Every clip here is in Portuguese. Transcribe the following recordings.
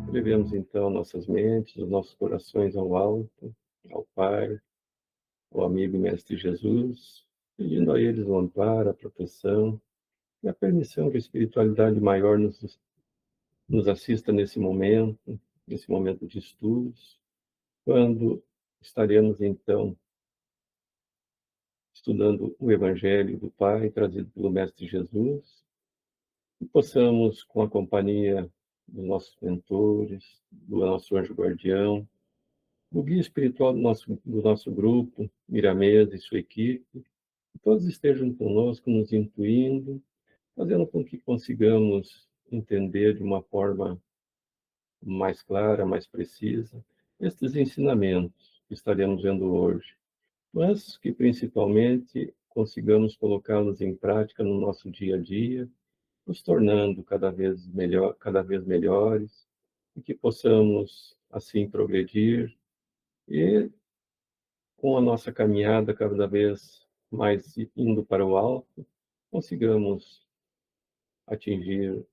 Elevemos, então, nossas mentes, os nossos corações ao alto, ao Pai, ao amigo e Mestre Jesus, pedindo a eles o amparo, a proteção e a permissão que a espiritualidade maior nos assista nesse momento de estudos, quando estaremos, então, estudando o Evangelho do Pai, trazido pelo Mestre Jesus, e possamos, com a companhia dos nossos mentores, do nosso anjo guardião, do guia espiritual do nosso grupo, Miramês e sua equipe, que todos estejam conosco, nos intuindo, fazendo com que consigamos entender de uma forma mais clara, mais precisa, estes ensinamentos que estaremos vendo hoje, mas que principalmente consigamos colocá-los em prática no nosso dia a dia, nos tornando cada vez melhores, e que possamos assim progredir e, com a nossa caminhada cada vez mais indo para o alto, consigamos atingir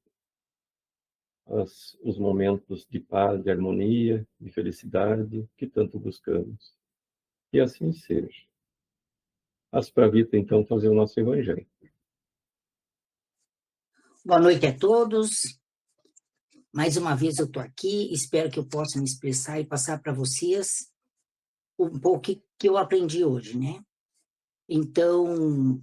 os momentos de paz, de harmonia, de felicidade que tanto buscamos. E assim seja. As para a Vita, então, fazer o nosso Evangelho. Boa noite a todos. Mais uma vez eu estou aqui, espero que eu possa me expressar e passar para vocês um pouco que eu aprendi hoje, né? Então,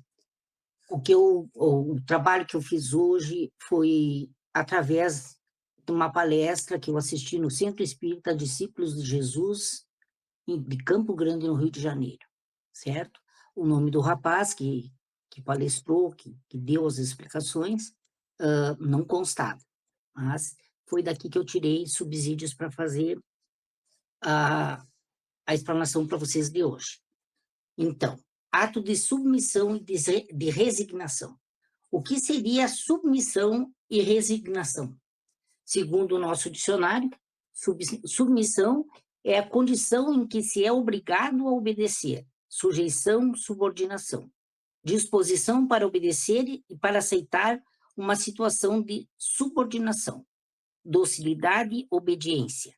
o trabalho que eu fiz hoje foi através de uma palestra que eu assisti no Centro Espírita Discípulos de Jesus, de Campo Grande, no Rio de Janeiro, certo? O nome do rapaz que palestrou, que deu as explicações, não constava, mas foi daqui que eu tirei subsídios para fazer a explanação para vocês de hoje. Então, ato de submissão e de resignação. O que seria submissão e resignação? Segundo o nosso dicionário, submissão é a condição em que se é obrigado a obedecer, sujeição, subordinação, disposição para obedecer e para aceitar uma situação de subordinação, docilidade, obediência.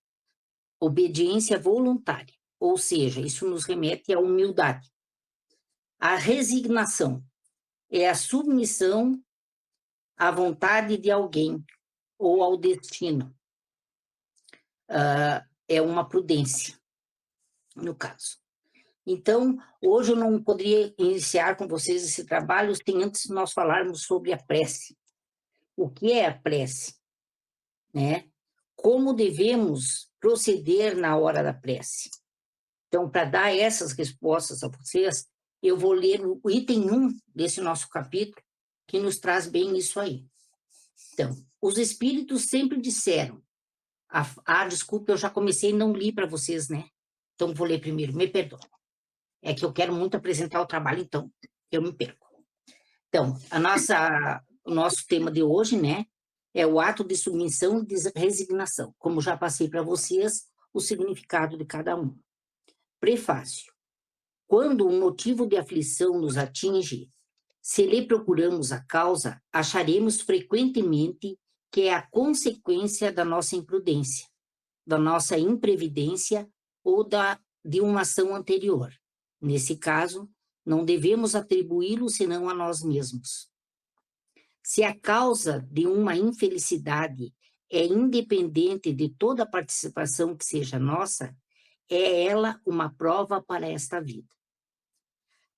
Obediência voluntária, ou seja, isso nos remete à humildade. A resignação é a submissão à vontade de alguém ou ao destino. É uma prudência, no caso. Então, hoje eu não poderia iniciar com vocês esse trabalho sem antes nós falarmos sobre a prece. O que é a prece? Né? Como devemos proceder na hora da prece? Então, para dar essas respostas a vocês, eu vou ler o item 1 desse nosso capítulo, que nos traz bem isso aí. Então, os espíritos sempre disseram... desculpa, eu já comecei e não li para vocês, né? Então, vou ler primeiro, me perdoe. É que eu quero muito apresentar o trabalho, então, eu me perco. Então, o nosso tema de hoje, né, é o ato de submissão e de resignação. Como já passei para vocês, o significado de cada um. Prefácio. Quando um motivo de aflição nos atinge, se lhe procuramos a causa, acharemos frequentemente que é a consequência da nossa imprudência, da nossa imprevidência ou de uma ação anterior. Nesse caso, não devemos atribuí-lo senão a nós mesmos. Se a causa de uma infelicidade é independente de toda a participação que seja nossa, é ela uma prova para esta vida,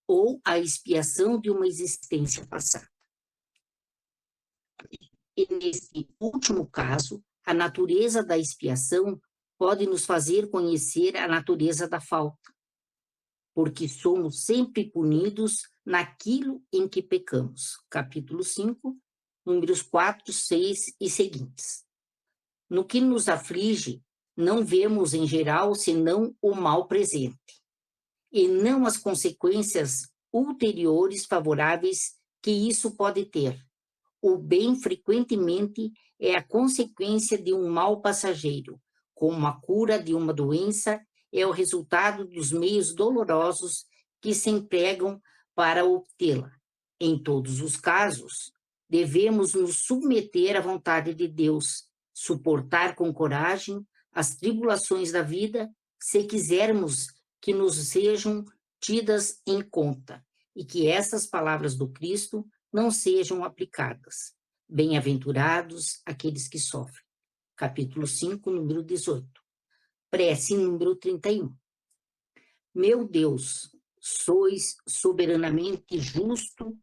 ou a expiação de uma existência passada. E nesse último caso, a natureza da expiação pode nos fazer conhecer a natureza da falta, porque somos sempre punidos naquilo em que pecamos. Capítulo 5, números 4, 6 e seguintes. No que nos aflige, não vemos em geral senão o mal presente, e não as consequências ulteriores favoráveis que isso pode ter. O bem frequentemente é a consequência de um mal passageiro, como a cura de uma doença é o resultado dos meios dolorosos que se empregam para obtê-la. Em todos os casos, devemos nos submeter à vontade de Deus, suportar com coragem as tribulações da vida, se quisermos que nos sejam tidas em conta e que essas palavras do Cristo não sejam aplicadas. Bem-aventurados aqueles que sofrem. Capítulo 5, número 18. Prece número 31. Meu Deus, sois soberanamente justo,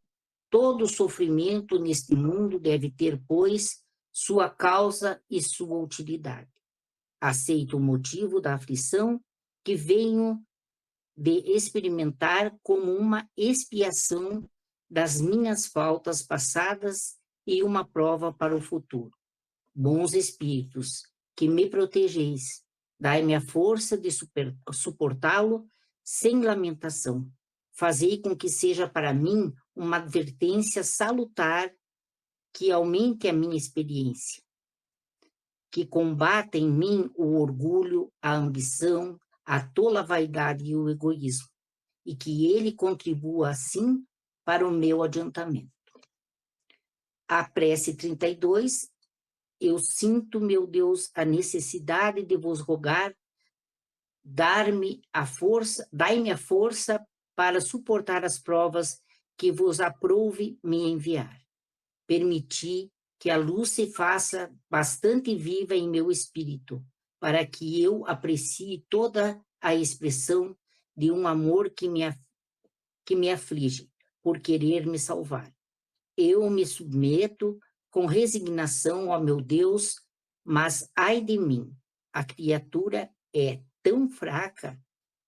todo sofrimento neste mundo deve ter, pois, sua causa e sua utilidade. Aceito o motivo da aflição que venho de experimentar como uma expiação das minhas faltas passadas e uma prova para o futuro. Bons espíritos, que me protegeis, dai-me a força de suportá-lo sem lamentação. Fazei com que seja para mim uma advertência salutar que aumente a minha experiência, que combata em mim o orgulho, a ambição, a tola vaidade e o egoísmo, e que ele contribua assim para o meu adiantamento. A prece 32, eu sinto, meu Deus, a necessidade de vos rogar, dai-me a força para suportar as provas que vos aprouve me enviar. Permiti que a luz se faça bastante viva em meu espírito, para que eu aprecie toda a expressão de um amor que me aflige, por querer me salvar. Eu me submeto com resignação ao meu Deus, mas ai de mim, a criatura é tão fraca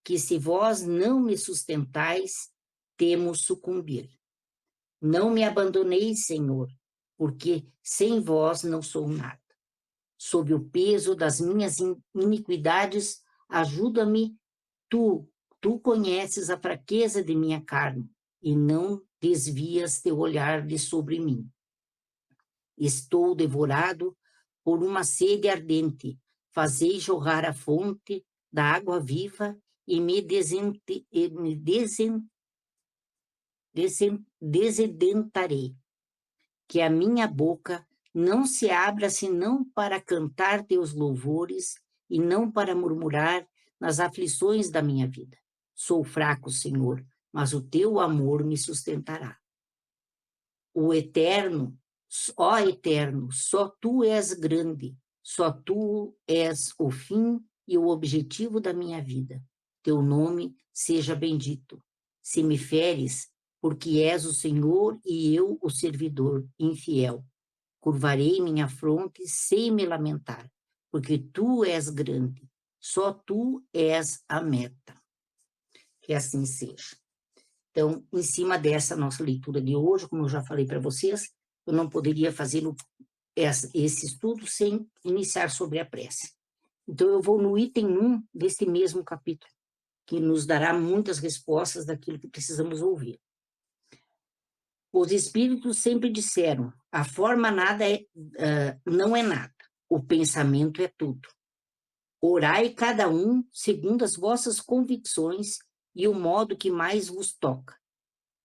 que se vós não me sustentais, temo sucumbir. Não me abandoneis, Senhor, porque sem vós não sou nada. Sob o peso das minhas iniquidades, ajuda-me, tu conheces a fraqueza de minha carne, e não desvias teu olhar de sobre mim. Estou devorado por uma sede ardente, fazei jorrar a fonte da água viva e me desedentarei. Que a minha boca não se abra senão para cantar teus louvores e não para murmurar nas aflições da minha vida. Sou fraco, Senhor, mas o teu amor me sustentará. O Eterno, ó Eterno, só tu és grande, só tu és o fim e o objetivo da minha vida. Teu nome seja bendito. Se me feres, porque és o Senhor e eu o servidor infiel. Curvarei minha fronte sem me lamentar, porque tu és grande, só tu és a meta. Que assim seja. Então, em cima dessa nossa leitura de hoje, como eu já falei para vocês, eu não poderia fazer esse estudo sem iniciar sobre a prece. Então, eu vou no item 1 deste mesmo capítulo, que nos dará muitas respostas daquilo que precisamos ouvir. Os espíritos sempre disseram, a forma não é nada, o pensamento é tudo. Orai cada um segundo as vossas convicções e o modo que mais vos toca.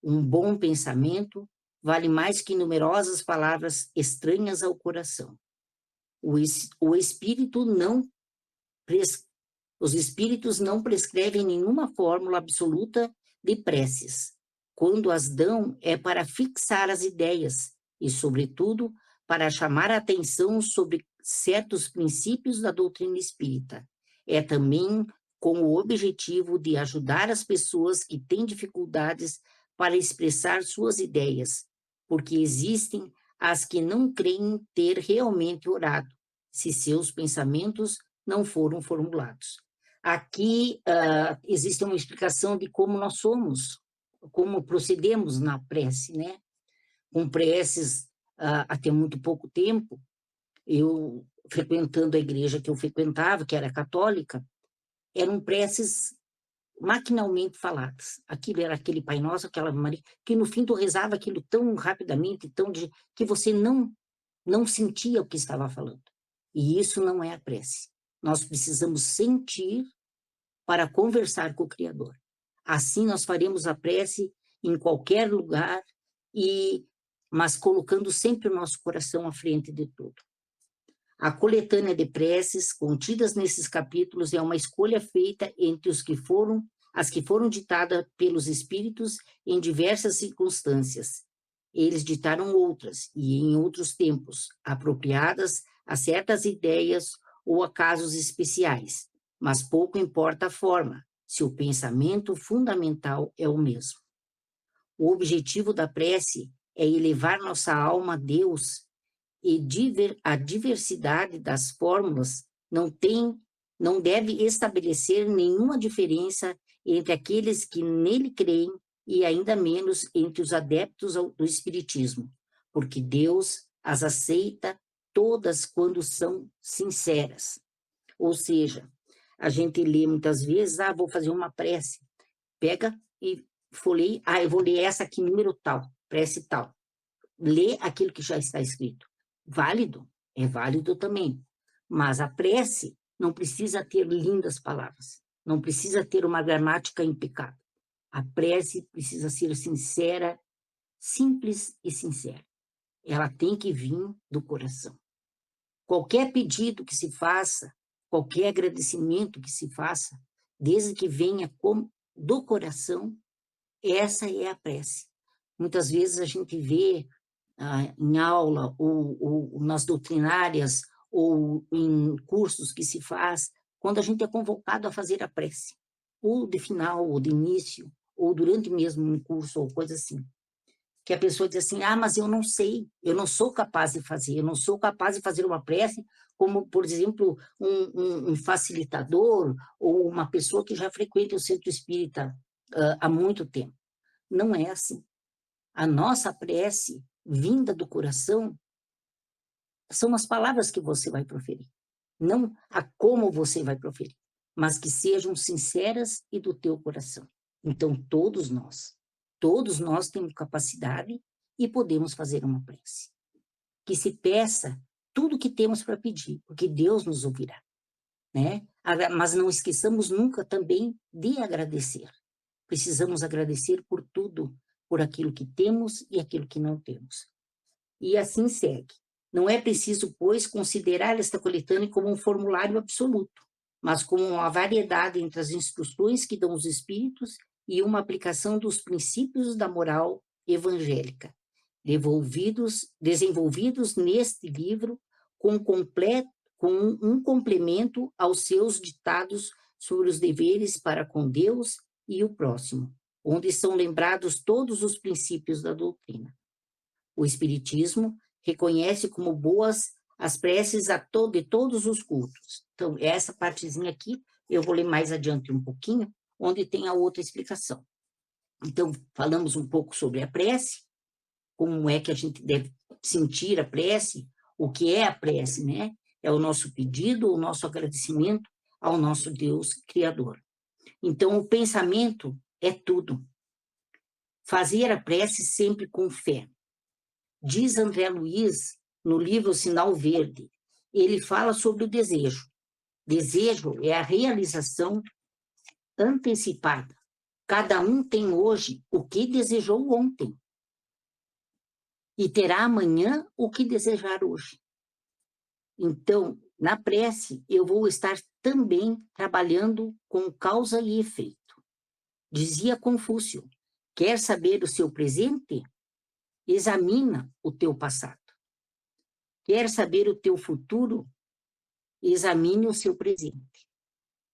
Um bom pensamento vale mais que numerosas palavras estranhas ao coração. Os espíritos não prescrevem nenhuma fórmula absoluta de preces. Quando as dão, é para fixar as ideias e, sobretudo, para chamar a atenção sobre certos princípios da doutrina espírita. É também com o objetivo de ajudar as pessoas que têm dificuldades para expressar suas ideias, porque existem as que não creem ter realmente orado, se seus pensamentos não foram formulados. Aqui existe uma explicação de como nós somos, como procedemos na prece, né? Com preces, até muito pouco tempo, eu frequentando a igreja que eu frequentava, que era católica, eram preces maquinalmente faladas. Aquilo era aquele Pai Nosso, aquela Maria, que no fim tu rezava aquilo tão rapidamente, que você não sentia o que estava falando. E isso não é a prece. Nós precisamos sentir para conversar com o Criador. Assim nós faremos a prece em qualquer lugar, mas colocando sempre o nosso coração à frente de tudo. A coletânea de preces contidas nesses capítulos é uma escolha feita entre as que foram ditadas pelos espíritos em diversas circunstâncias. Eles ditaram outras, e em outros tempos, apropriadas a certas ideias ou a casos especiais, mas pouco importa a forma, se o pensamento fundamental é o mesmo. O objetivo da prece é elevar nossa alma a Deus, e a diversidade das fórmulas não deve estabelecer nenhuma diferença entre aqueles que nele creem e ainda menos entre os adeptos do Espiritismo, porque Deus as aceita todas quando são sinceras. Ou seja, a gente lê muitas vezes, vou fazer uma prece, pega e folheia, eu vou ler essa aqui, número tal, prece tal. Lê aquilo que já está escrito. Válido? É válido também. Mas a prece não precisa ter lindas palavras, não precisa ter uma gramática impecável. A prece precisa ser sincera, simples e sincera. Ela tem que vir do coração. Qualquer pedido que se faça, qualquer agradecimento que se faça, desde que venha do coração, essa é a prece. Muitas vezes a gente vê em aula, ou nas doutrinárias, ou em cursos que se faz, quando a gente é convocado a fazer a prece, ou de final, ou de início, ou durante mesmo um curso, ou coisa assim. Que a pessoa diz assim, mas eu não sei, eu não sou capaz de fazer, eu não sou capaz de fazer uma prece como, por exemplo, um facilitador ou uma pessoa que já frequenta o centro espírita há muito tempo. Não é assim. A nossa prece, vinda do coração, são as palavras que você vai proferir, não a como você vai proferir, mas que sejam sinceras e do teu coração. Então, todos nós temos capacidade e podemos fazer uma prece. Que se peça tudo que temos para pedir, porque Deus nos ouvirá, né? Mas não esqueçamos nunca também de agradecer. Precisamos agradecer por tudo, por aquilo que temos e aquilo que não temos. E assim segue. Não é preciso, pois, considerar esta coletânea como um formulário absoluto, mas como uma variedade entre as instruções que dão os espíritos e uma aplicação dos princípios da moral evangélica, desenvolvidos neste livro com um complemento aos seus ditados sobre os deveres para com Deus e o próximo, onde são lembrados todos os princípios da doutrina. O Espiritismo reconhece como boas as preces de todos os cultos. Então, essa partezinha aqui, eu vou ler mais adiante um pouquinho, onde tem a outra explicação. Então, falamos um pouco sobre a prece, como é que a gente deve sentir a prece, o que é a prece, né? É o nosso pedido, o nosso agradecimento ao nosso Deus Criador. Então, o pensamento é tudo. Fazer a prece sempre com fé. Diz André Luiz, no livro Sinal Verde, ele fala sobre o desejo. Desejo é a realização antecipada. Cada um tem hoje o que desejou ontem. E terá amanhã o que desejar hoje. Então, na prece, eu vou estar também trabalhando com causa e efeito. Dizia Confúcio, quer saber o seu presente? Examina o teu passado. Quer saber o teu futuro? Examine o seu presente.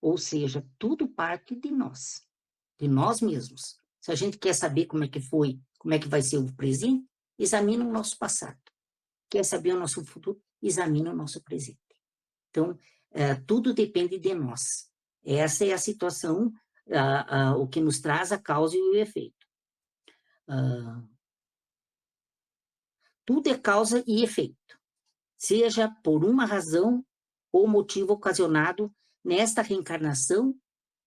Ou seja, tudo parte de nós mesmos. Se a gente quer saber como é que foi, como é que vai ser o presente, examina o nosso passado. Quer saber o nosso futuro? Examina o nosso presente. Então, tudo depende de nós. Essa é a situação, o que nos traz a causa e o efeito. Tudo é causa e efeito, seja por uma razão ou motivo ocasionado nesta reencarnação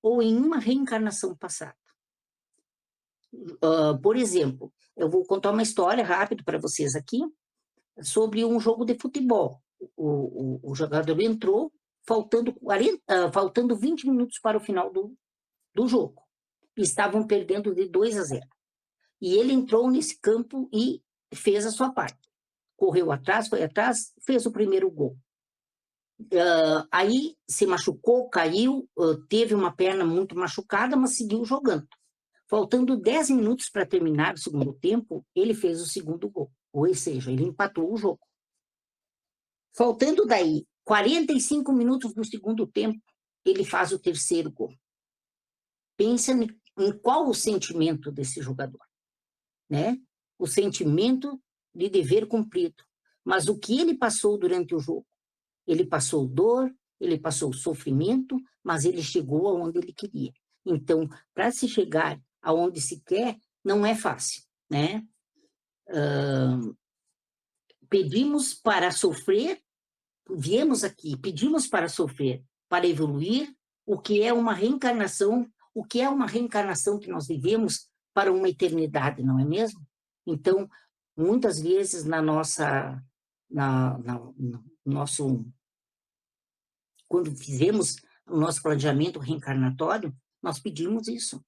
ou em uma reencarnação passada. Por exemplo, eu vou contar uma história rápida para vocês aqui sobre um jogo de futebol. O jogador entrou faltando 20 minutos para o final do jogo. Estavam perdendo de 2-0. E ele entrou nesse campo e fez a sua parte. Correu atrás, foi atrás, fez o primeiro gol. Aí se machucou, caiu, teve uma perna muito machucada, mas seguiu jogando. Faltando 10 minutos para terminar o segundo tempo, ele fez o segundo gol. Ou seja, ele empatou o jogo. Faltando daí 45 minutos do segundo tempo, ele faz o terceiro gol. Pensa em qual o sentimento desse jogador, né? O sentimento de dever cumprido. Mas o que ele passou durante o jogo? Ele passou dor, ele passou sofrimento, mas ele chegou aonde ele queria. Então, para se chegar aonde se quer, não é fácil, né? Pedimos para sofrer, viemos aqui, pedimos para sofrer, para evoluir, o que é uma reencarnação, o que é uma reencarnação que nós vivemos para uma eternidade, não é mesmo? Então, muitas vezes no nosso, quando fizemos o nosso planejamento reencarnatório, nós pedimos isso.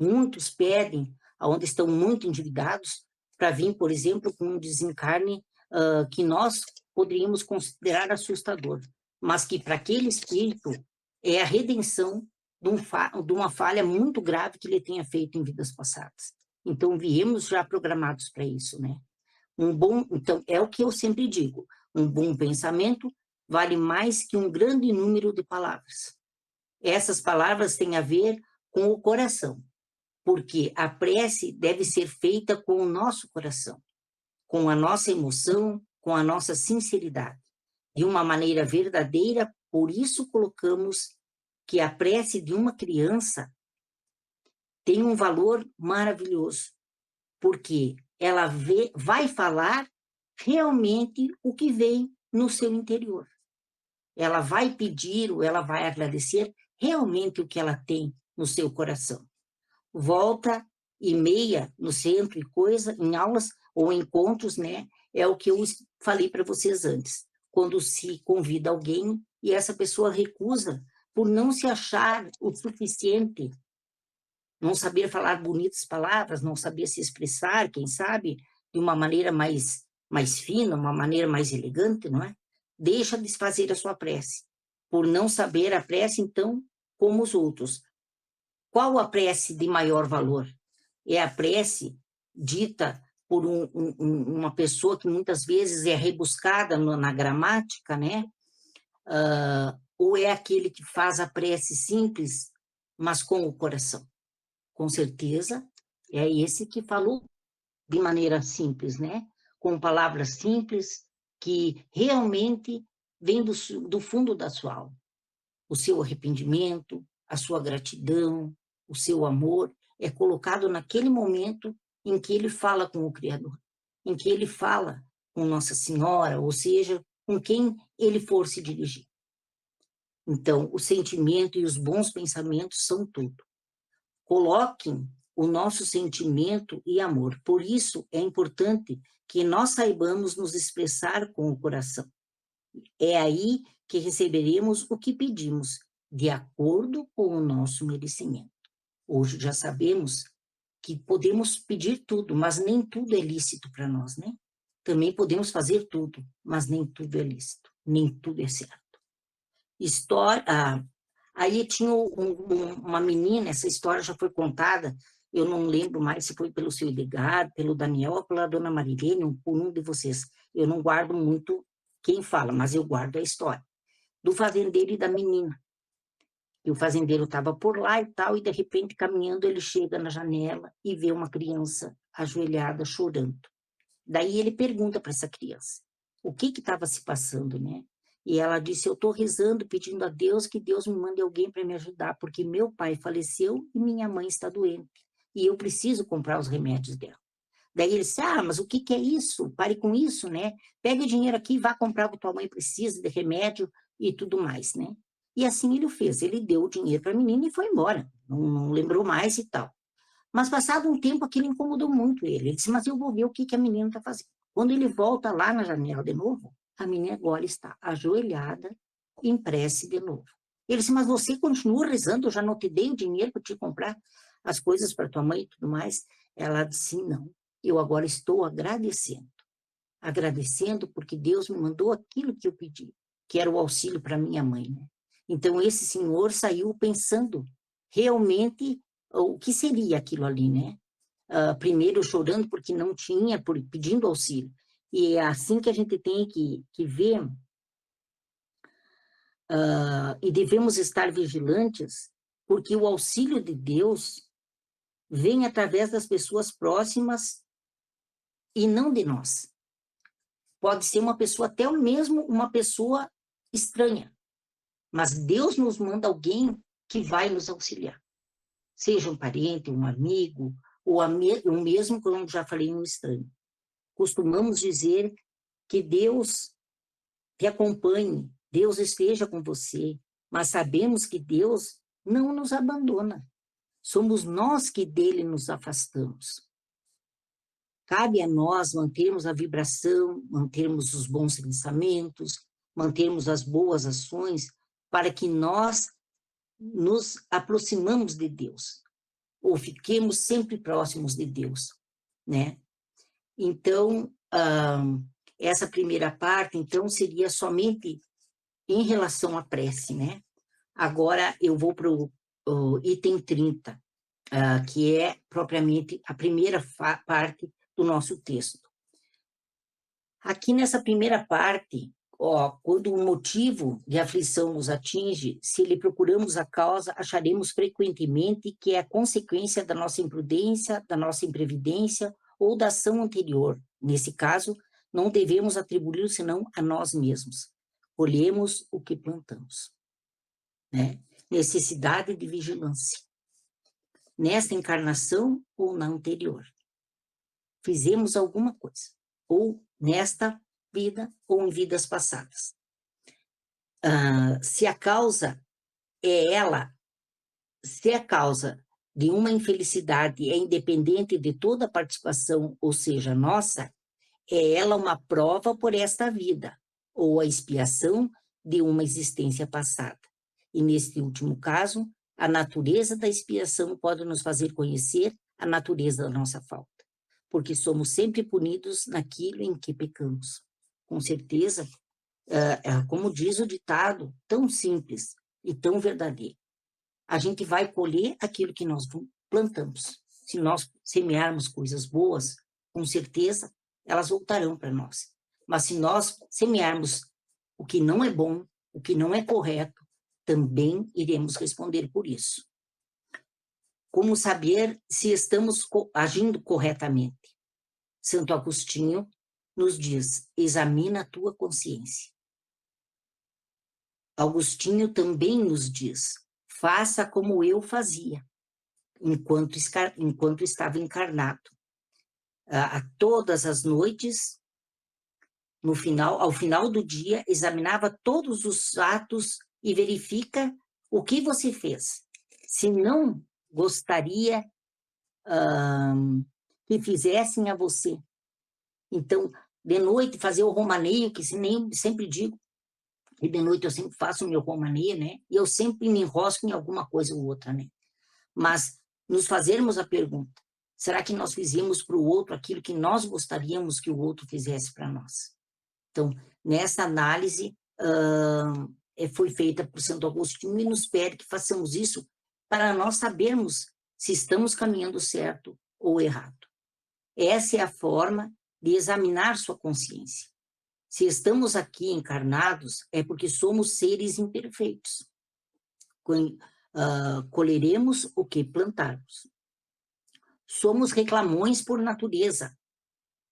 Muitos pedem, onde estão muito endividados, para vir, por exemplo, com um desencarne que nós poderíamos considerar assustador, mas que para aquele espírito é a redenção de uma falha muito grave que ele tenha feito em vidas passadas. Então, viemos já programados para isso, né? Então, é o que eu sempre digo, um bom pensamento vale mais que um grande número de palavras. Essas palavras têm a ver com o coração, porque a prece deve ser feita com o nosso coração, com a nossa emoção, com a nossa sinceridade, de uma maneira verdadeira. Por isso colocamos que a prece de uma criança tem um valor maravilhoso, porque ela vai falar realmente o que vem no seu interior. Ela vai pedir ou ela vai agradecer realmente o que ela tem no seu coração. Volta e meia no centro e coisa, em aulas ou encontros, né? É o que eu falei para vocês antes. Quando se convida alguém e essa pessoa recusa por não se achar o suficiente, não saber falar bonitas palavras, não saber se expressar, quem sabe, de uma maneira mais fina, uma maneira mais elegante, não é? Deixa de fazer a sua prece. Por não saber a prece, então, como os outros. Qual a prece de maior valor? É a prece dita por uma pessoa que muitas vezes é rebuscada na gramática, né? Ou é aquele que faz a prece simples, mas com o coração? Com certeza, é esse que falou de maneira simples, né? Com palavras simples, que realmente vem do fundo da sua alma. O seu arrependimento, a sua gratidão, o seu amor é colocado naquele momento em que ele fala com o Criador, em que ele fala com Nossa Senhora, ou seja, com quem ele for se dirigir. Então, o sentimento e os bons pensamentos são tudo. Coloquem o nosso sentimento e amor. Por isso, é importante que nós saibamos nos expressar com o coração. É aí que receberemos o que pedimos, de acordo com o nosso merecimento. Hoje já sabemos que podemos pedir tudo, mas nem tudo é lícito para nós, né? Também podemos fazer tudo, mas nem tudo é lícito, nem tudo é certo. Aí tinha uma menina, essa história já foi contada, eu não lembro mais se foi pelo seu Edgar, pelo Daniel ou pela dona Marilene, ou por um de vocês. Eu não guardo muito quem fala, mas eu guardo a história. Do fazendeiro e da menina. E o fazendeiro estava por lá e tal, e de repente, caminhando, ele chega na janela e vê uma criança ajoelhada, chorando. Daí ele pergunta para essa criança, o que estava se passando, né? E ela disse, eu estou rezando, pedindo a Deus que Deus me mande alguém para me ajudar, porque meu pai faleceu e minha mãe está doente, e eu preciso comprar os remédios dela. Daí ele disse, mas o que é isso? Pare com isso, né? Pegue o dinheiro aqui e vá comprar o que tua mãe precisa de remédio e tudo mais, né? E assim ele fez, ele deu o dinheiro para a menina e foi embora, não lembrou mais e tal. Mas passado um tempo, aquilo incomodou muito ele. Ele disse, mas eu vou ver o que a menina está fazendo. Quando ele volta lá na janela de novo, a menina agora está ajoelhada, em prece de novo. Ele disse, mas você continua rezando, eu já não te dei o dinheiro para te comprar as coisas para tua mãe e tudo mais. Ela disse, não, eu agora estou agradecendo. Agradecendo porque Deus me mandou aquilo que eu pedi. que era o auxílio para minha mãe, né? Então, esse senhor saiu pensando realmente o que seria aquilo ali, né? Primeiro chorando porque não tinha, pedindo auxílio. E é assim que a gente tem que ver, e devemos estar vigilantes, porque o auxílio de Deus vem através das pessoas próximas e não de nós. Pode ser uma pessoa, até mesmo uma pessoa estranha, mas Deus nos manda alguém que vai nos auxiliar. Seja um parente, um amigo, ou o mesmo, como já falei, um estranho. Costumamos dizer que Deus te acompanhe, Deus esteja com você, mas sabemos que Deus não nos abandona. Somos nós que dele nos afastamos. Cabe a nós mantermos a vibração, mantermos os bons pensamentos, mantermos as boas ações, para que nós nos aproximamos de Deus, ou fiquemos sempre próximos de Deus, né? Então, essa primeira parte, então, seria somente em relação à prece, né? Agora, eu vou para o item 30, que é propriamente a primeira parte do nosso texto. Aqui nessa primeira parte, quando o motivo de aflição nos atinge, se lhe procuramos a causa, acharemos frequentemente que é a consequência da nossa imprudência, da nossa imprevidência ou da ação anterior. Nesse caso, não devemos atribuir senão a nós mesmos. Colhemos o que plantamos, né? Necessidade de vigilância. Nesta encarnação ou na anterior. Fizemos alguma coisa. Ou nesta vida ou em vidas passadas. Se a causa de uma infelicidade é independente de toda a participação, ou seja, nossa, é ela uma prova por esta vida, ou a expiação de uma existência passada. E neste último caso, a natureza da expiação pode nos fazer conhecer a natureza da nossa falta, porque somos sempre punidos naquilo em que pecamos. Com certeza, como diz o ditado, tão simples e tão verdadeiro. A gente vai colher aquilo que nós plantamos. Se nós semearmos coisas boas, com certeza, elas voltarão para nós. Mas se nós semearmos o que não é bom, o que não é correto, também iremos responder por isso. Como saber se estamos agindo corretamente? Santo Agostinho nos diz, examina a tua consciência. Agostinho também nos diz, faça como eu fazia, enquanto estava encarnado. A todas as noites, ao final do dia, examinava todos os atos e verifica o que você fez. Se não gostaria que fizessem a você. Então, de noite, fazer o romaneio, que sempre digo, e de noite eu sempre faço o meu romaneio, né? E eu sempre me enrosco em alguma coisa ou outra, né? Mas nos fazermos a pergunta, será que nós fizemos para o outro aquilo que nós gostaríamos que o outro fizesse para nós? Então, nessa análise, foi feita por Santo Agostinho e nos pede que façamos isso para nós sabermos se estamos caminhando certo ou errado. Essa é a forma de examinar sua consciência. Se estamos aqui encarnados, é porque somos seres imperfeitos. Colheremos o que plantarmos. Somos reclamões por natureza.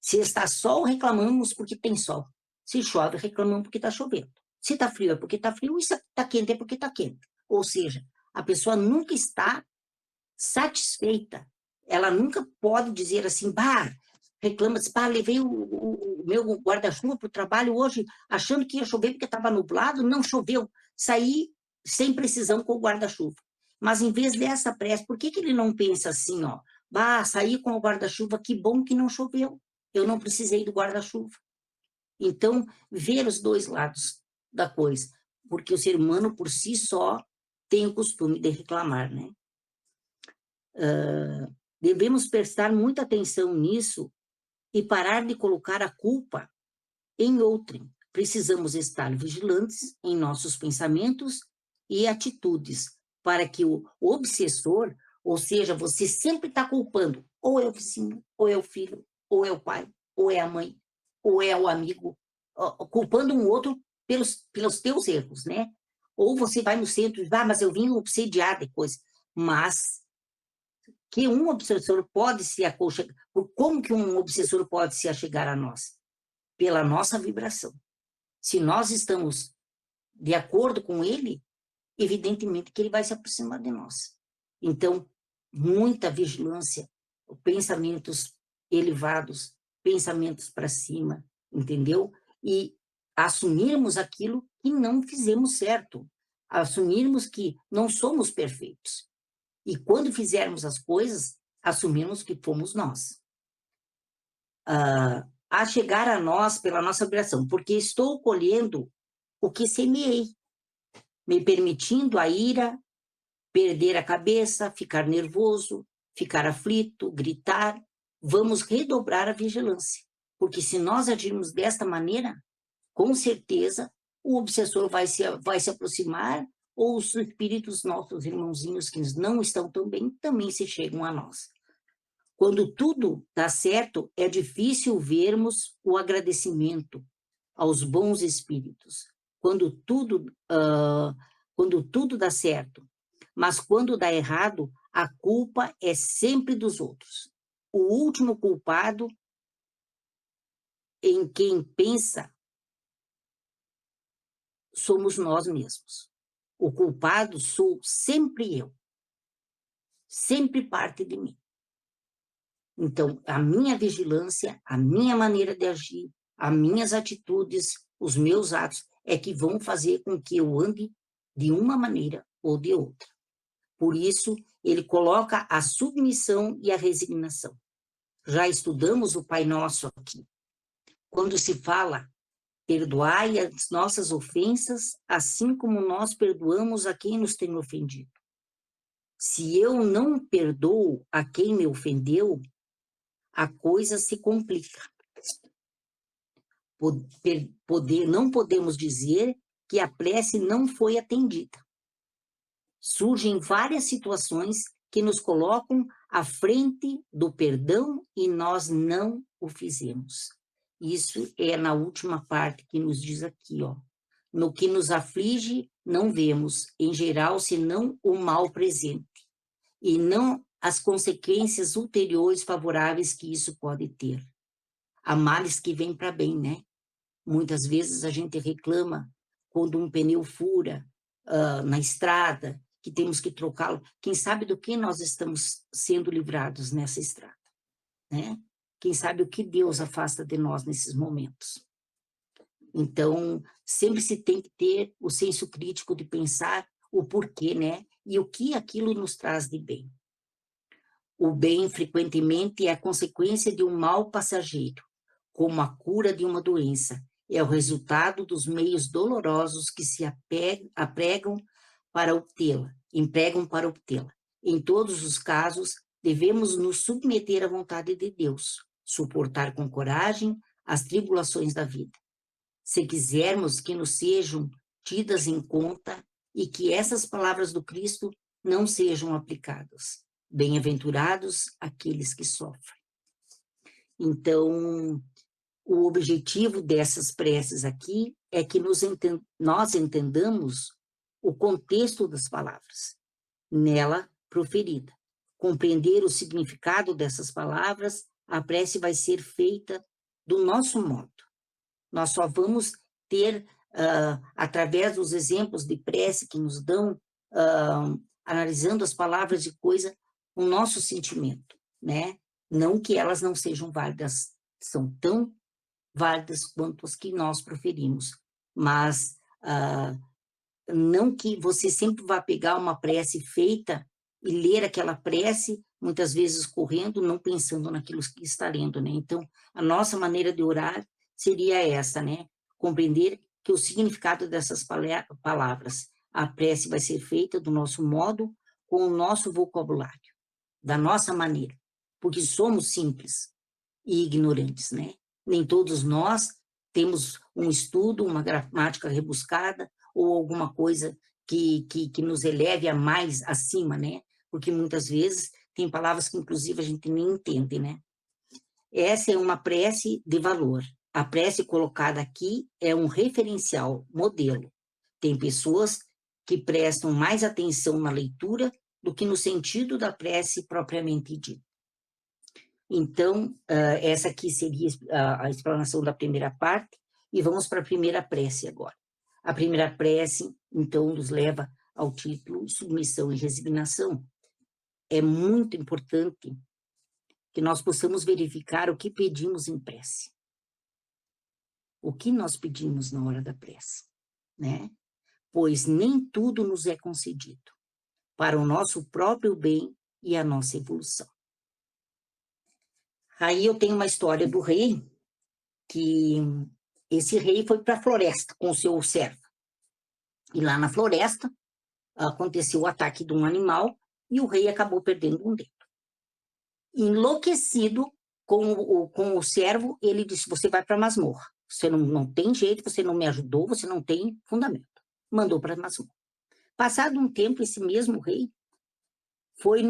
Se está sol, reclamamos porque tem sol. Se chove, reclamamos porque está chovendo. Se está frio, é porque está frio. E se está quente, é porque está quente. Ou seja, a pessoa nunca está satisfeita. Ela nunca pode dizer assim, reclama, levei o meu guarda-chuva para o trabalho hoje, achando que ia chover porque estava nublado, não choveu. Saí sem precisão com o guarda-chuva. Mas em vez dessa pressa, por que ele não pensa assim, saí com o guarda-chuva, que bom que não choveu. Eu não precisei do guarda-chuva. Então, ver os dois lados da coisa, porque o ser humano por si só tem o costume de reclamar, né? Devemos prestar muita atenção nisso e parar de colocar a culpa em outrem, precisamos estar vigilantes em nossos pensamentos e atitudes, para que o obsessor, ou seja, você sempre está culpando, ou é o vizinho, ou é o filho, ou é o pai, ou é a mãe, ou é o amigo, culpando um outro pelos teus erros, né? Ou você vai no centro e mas eu vim obsediar de coisa. Mas que um obsessor pode se aconchegar, como que um obsessor pode se achegar a nós? Pela nossa vibração. Se nós estamos de acordo com ele, evidentemente que ele vai se aproximar de nós. Então, muita vigilância, pensamentos elevados, pensamentos para cima, entendeu? E assumirmos aquilo que não fizemos certo, assumirmos que não somos perfeitos. E quando fizermos as coisas, assumirmos que fomos nós. A chegar a nós pela nossa vibração, porque estou colhendo o que semeei, me permitindo a ira, perder a cabeça, ficar nervoso, ficar aflito, gritar. Vamos redobrar a vigilância, porque se nós agirmos desta maneira, com certeza o obsessor vai se aproximar, ou os espíritos, nossos irmãozinhos que não estão tão bem, também se chegam a nós. Quando tudo dá certo, é difícil vermos o agradecimento aos bons espíritos. Quando tudo dá certo. Mas quando dá errado, a culpa é sempre dos outros. O último culpado em quem pensa somos nós mesmos. O culpado sou sempre eu. Sempre parte de mim. Então, a minha vigilância, a minha maneira de agir, as minhas atitudes, os meus atos, é que vão fazer com que eu ande de uma maneira ou de outra. Por isso, ele coloca a submissão e a resignação. Já estudamos o Pai Nosso aqui. Quando se fala, perdoai as nossas ofensas, assim como nós perdoamos a quem nos tem ofendido. Se eu não perdoo a quem me ofendeu, a coisa se complica. Não podemos dizer que a prece não foi atendida. Surgem várias situações que nos colocam à frente do perdão e nós não o fizemos. Isso é na última parte que nos diz aqui, ó. No que nos aflige, não vemos, em geral, senão o mal presente, e não as consequências ulteriores favoráveis que isso pode ter. Há males que vêm para bem, né? Muitas vezes a gente reclama quando um pneu fura na estrada, que temos que trocá-lo. Quem sabe do que nós estamos sendo livrados nessa estrada, né? Quem sabe o que Deus afasta de nós nesses momentos. Então, sempre se tem que ter o senso crítico de pensar o porquê, né? E o que aquilo nos traz de bem. O bem, frequentemente, é a consequência de um mal passageiro, como a cura de uma doença. É o resultado dos meios dolorosos que se empregam para obtê-la. Em todos os casos, devemos nos submeter à vontade de Deus, suportar com coragem as tribulações da vida. Se quisermos que nos sejam tidas em conta e que essas palavras do Cristo não sejam aplicadas. Bem-aventurados aqueles que sofrem. Então, o objetivo dessas preces aqui é que nós entendamos o contexto das palavras, nela proferida. Compreender o significado dessas palavras, a prece vai ser feita do nosso modo. Nós só vamos ter, através dos exemplos de prece que nos dão, analisando as palavras de coisa, o nosso sentimento, né? Não que elas não sejam válidas, são tão válidas quanto as que nós proferimos, mas não que você sempre vá pegar uma prece feita e ler aquela prece, muitas vezes correndo, não pensando naquilo que está lendo, né? Então, a nossa maneira de orar seria essa, né? Compreender que o significado dessas palavras, a prece vai ser feita do nosso modo, com o nosso vocabulário, da nossa maneira, porque somos simples e ignorantes, né? Nem todos nós temos um estudo, uma gramática rebuscada, ou alguma coisa que nos eleve a mais acima, né? Porque muitas vezes tem palavras que, inclusive, a gente nem entende, né? Essa é uma prece de valor. A prece colocada aqui é um referencial, modelo. Tem pessoas que prestam mais atenção na leitura do que no sentido da prece propriamente dita. Então, essa aqui seria a explanação da primeira parte, e vamos para a primeira prece agora. A primeira prece, então, nos leva ao título Submissão e Resignação. É muito importante que nós possamos verificar o que pedimos em prece. O que nós pedimos na hora da prece, né? Pois nem tudo nos é concedido, para o nosso próprio bem e a nossa evolução. Aí eu tenho uma história do rei, que esse rei foi para a floresta com o seu servo. E lá na floresta aconteceu o ataque de um animal e o rei acabou perdendo um dedo. Enlouquecido com o servo, ele disse, você vai para a masmorra. Você não tem jeito, você não me ajudou, você não tem fundamento. Mandou para a masmorra. Passado um tempo, esse mesmo rei foi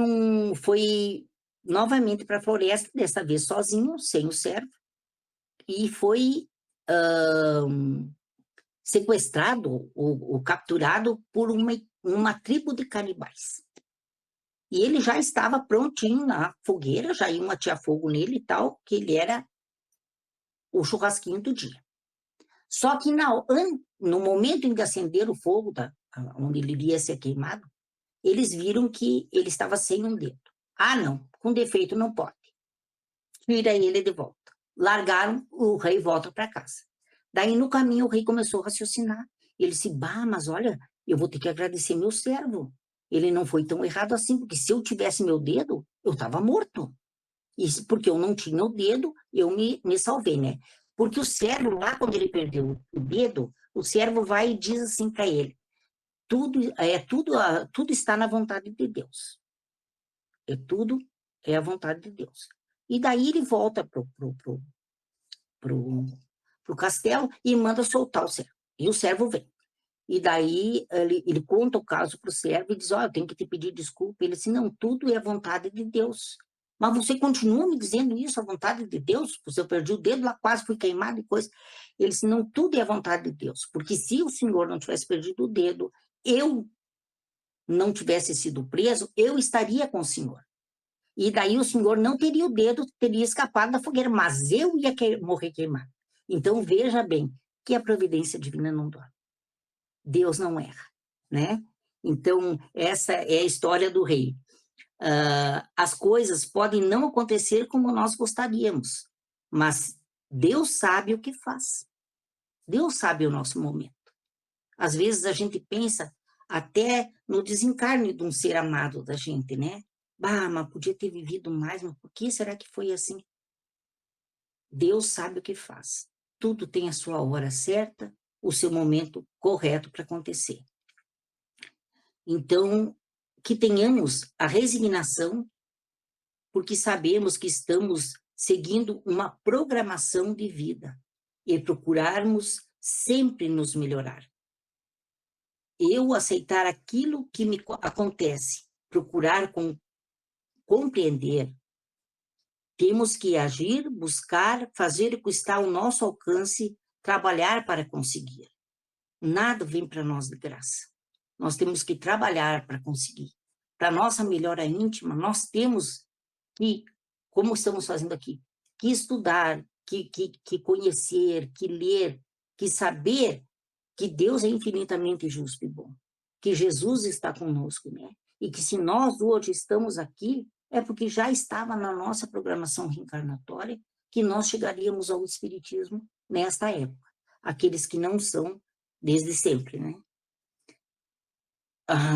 novamente para a floresta, dessa vez sozinho, sem o servo, e foi sequestrado ou capturado por uma tribo de canibais. E ele já estava prontinho na fogueira, já iam atear fogo nele e tal, que ele era o churrasquinho do dia. Só que no momento em que acenderam o fogo, onde ele iria ser queimado, eles viram que ele estava sem um dedo. Ah, não, com defeito não pode. Tira ele de volta. Largaram, o rei volta para casa. Daí, no caminho, o rei começou a raciocinar. Ele disse, mas olha, eu vou ter que agradecer meu servo. Ele não foi tão errado assim, porque se eu tivesse meu dedo, eu estava morto. E porque eu não tinha o dedo, eu me salvei, né? Porque o servo, lá quando ele perdeu o dedo, o servo vai e diz assim para ele, tudo está na vontade de Deus. Tudo é a vontade de Deus. E daí ele volta pro castelo e manda soltar o servo. E o servo vem. E daí ele conta o caso para o servo e diz, eu tenho que te pedir desculpa. Ele disse, não, tudo é a vontade de Deus. Mas você continua me dizendo isso, a vontade de Deus? Porque eu perdi o dedo lá, quase fui queimado e coisa. Ele disse, não, tudo é a vontade de Deus. Porque se o senhor não tivesse perdido o dedo, eu não tivesse sido preso, eu estaria com o senhor. E daí o senhor não teria o dedo, teria escapado da fogueira, mas eu ia morrer queimado. Então, veja bem, que a providência divina não dorme. Deus não erra, né? Então, essa é a história do rei. As coisas podem não acontecer como nós gostaríamos, mas Deus sabe o que faz. Deus sabe o nosso momento. Às vezes a gente pensa até no desencarne de um ser amado da gente, né? Mas podia ter vivido mais, mas por que será que foi assim? Deus sabe o que faz. Tudo tem a sua hora certa, o seu momento correto para acontecer. Então, que tenhamos a resignação, porque sabemos que estamos seguindo uma programação de vida e procurarmos sempre nos melhorar. Eu aceitar aquilo que me acontece, procurar compreender. Temos que agir, buscar, fazer o que está ao nosso alcance, trabalhar para conseguir. Nada vem para nós de graça. Nós temos que trabalhar para conseguir. Para nossa melhora íntima, nós temos que, como estamos fazendo aqui, que estudar, que conhecer, que ler, que saber que Deus é infinitamente justo e bom, que Jesus está conosco, né? E que se nós hoje estamos aqui, é porque já estava na nossa programação reencarnatória que nós chegaríamos ao Espiritismo nesta época. Aqueles que não são desde sempre, né?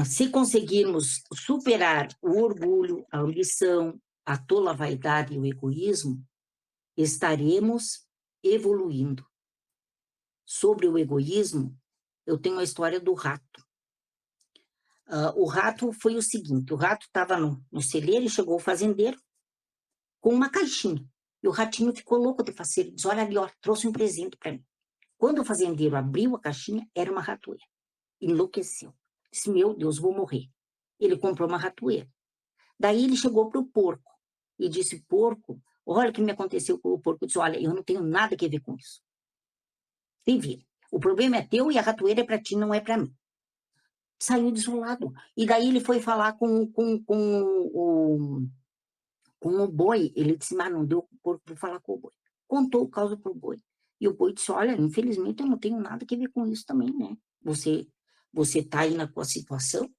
Se conseguirmos superar o orgulho, a ambição, a tola vaidade e o egoísmo, estaremos evoluindo. Sobre o egoísmo, eu tenho a história do rato. O rato foi o seguinte, o rato estava no celeiro e chegou o fazendeiro com uma caixinha. E o ratinho ficou louco de faceiro, disse, olha ali, ó, trouxe um presente para mim. Quando o fazendeiro abriu a caixinha, era uma ratoeira. Enlouqueceu. Disse, meu Deus, vou morrer. Ele comprou uma ratoeira. Daí ele chegou para o porco e disse, porco, olha o que me aconteceu com o porco. Disse, olha, eu não tenho nada a ver com isso. Se vira. O problema é teu e a ratoeira é para ti, não é para mim. Saiu desolado. E daí ele foi falar com o boi. Ele disse, mas não deu o porco para falar com o boi. Contou o caso para o boi. E o boi disse, olha, infelizmente eu não tenho nada a ver com isso também, né? Você está aí na tua situação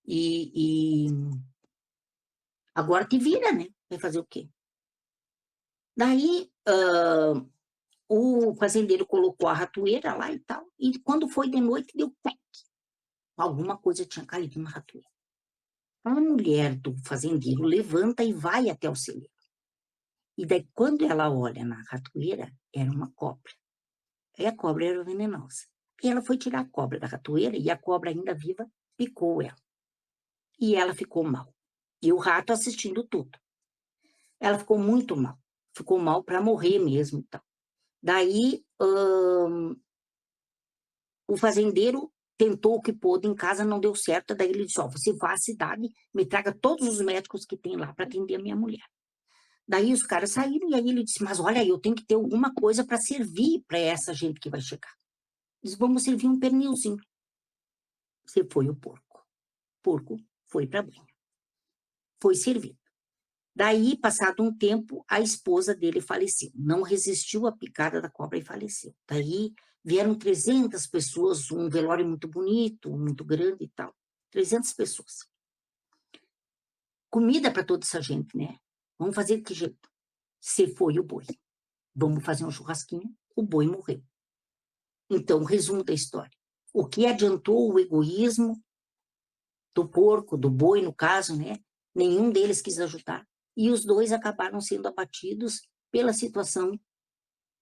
e agora te vira, né? Vai fazer o quê? Daí o fazendeiro colocou a ratoeira lá e tal, e quando foi de noite, deu pé. Alguma coisa tinha caído na ratoeira. A mulher do fazendeiro levanta e vai até o celeiro. E daí, quando ela olha na ratoeira, era uma cobra. E a cobra era venenosa. E ela foi tirar a cobra da ratoeira e a cobra, ainda viva, picou ela. E ela ficou mal. E o rato assistindo tudo. Ela ficou muito mal. Ficou mal para morrer mesmo. Então. Daí, o fazendeiro tentou o que pôde em casa, não deu certo. Daí ele disse, você vai à cidade, me traga todos os médicos que tem lá para atender a minha mulher. Daí os caras saíram e aí ele disse, mas olha, eu tenho que ter alguma coisa para servir para essa gente que vai chegar. Eles vamos servir um pernilzinho. Você foi o porco. O porco foi para a banha. Foi servido. Daí, passado um tempo, a esposa dele faleceu. Não resistiu à picada da cobra e faleceu. Daí vieram 300 pessoas, um velório muito bonito, muito grande e tal. 300 pessoas. Comida para toda essa gente, né? Vamos fazer de que jeito? Se foi o boi. Vamos fazer um churrasquinho, o boi morreu. Então, resumo da história. O que adiantou o egoísmo do porco, do boi, no caso, né? Nenhum deles quis ajudar. E os dois acabaram sendo abatidos pela situação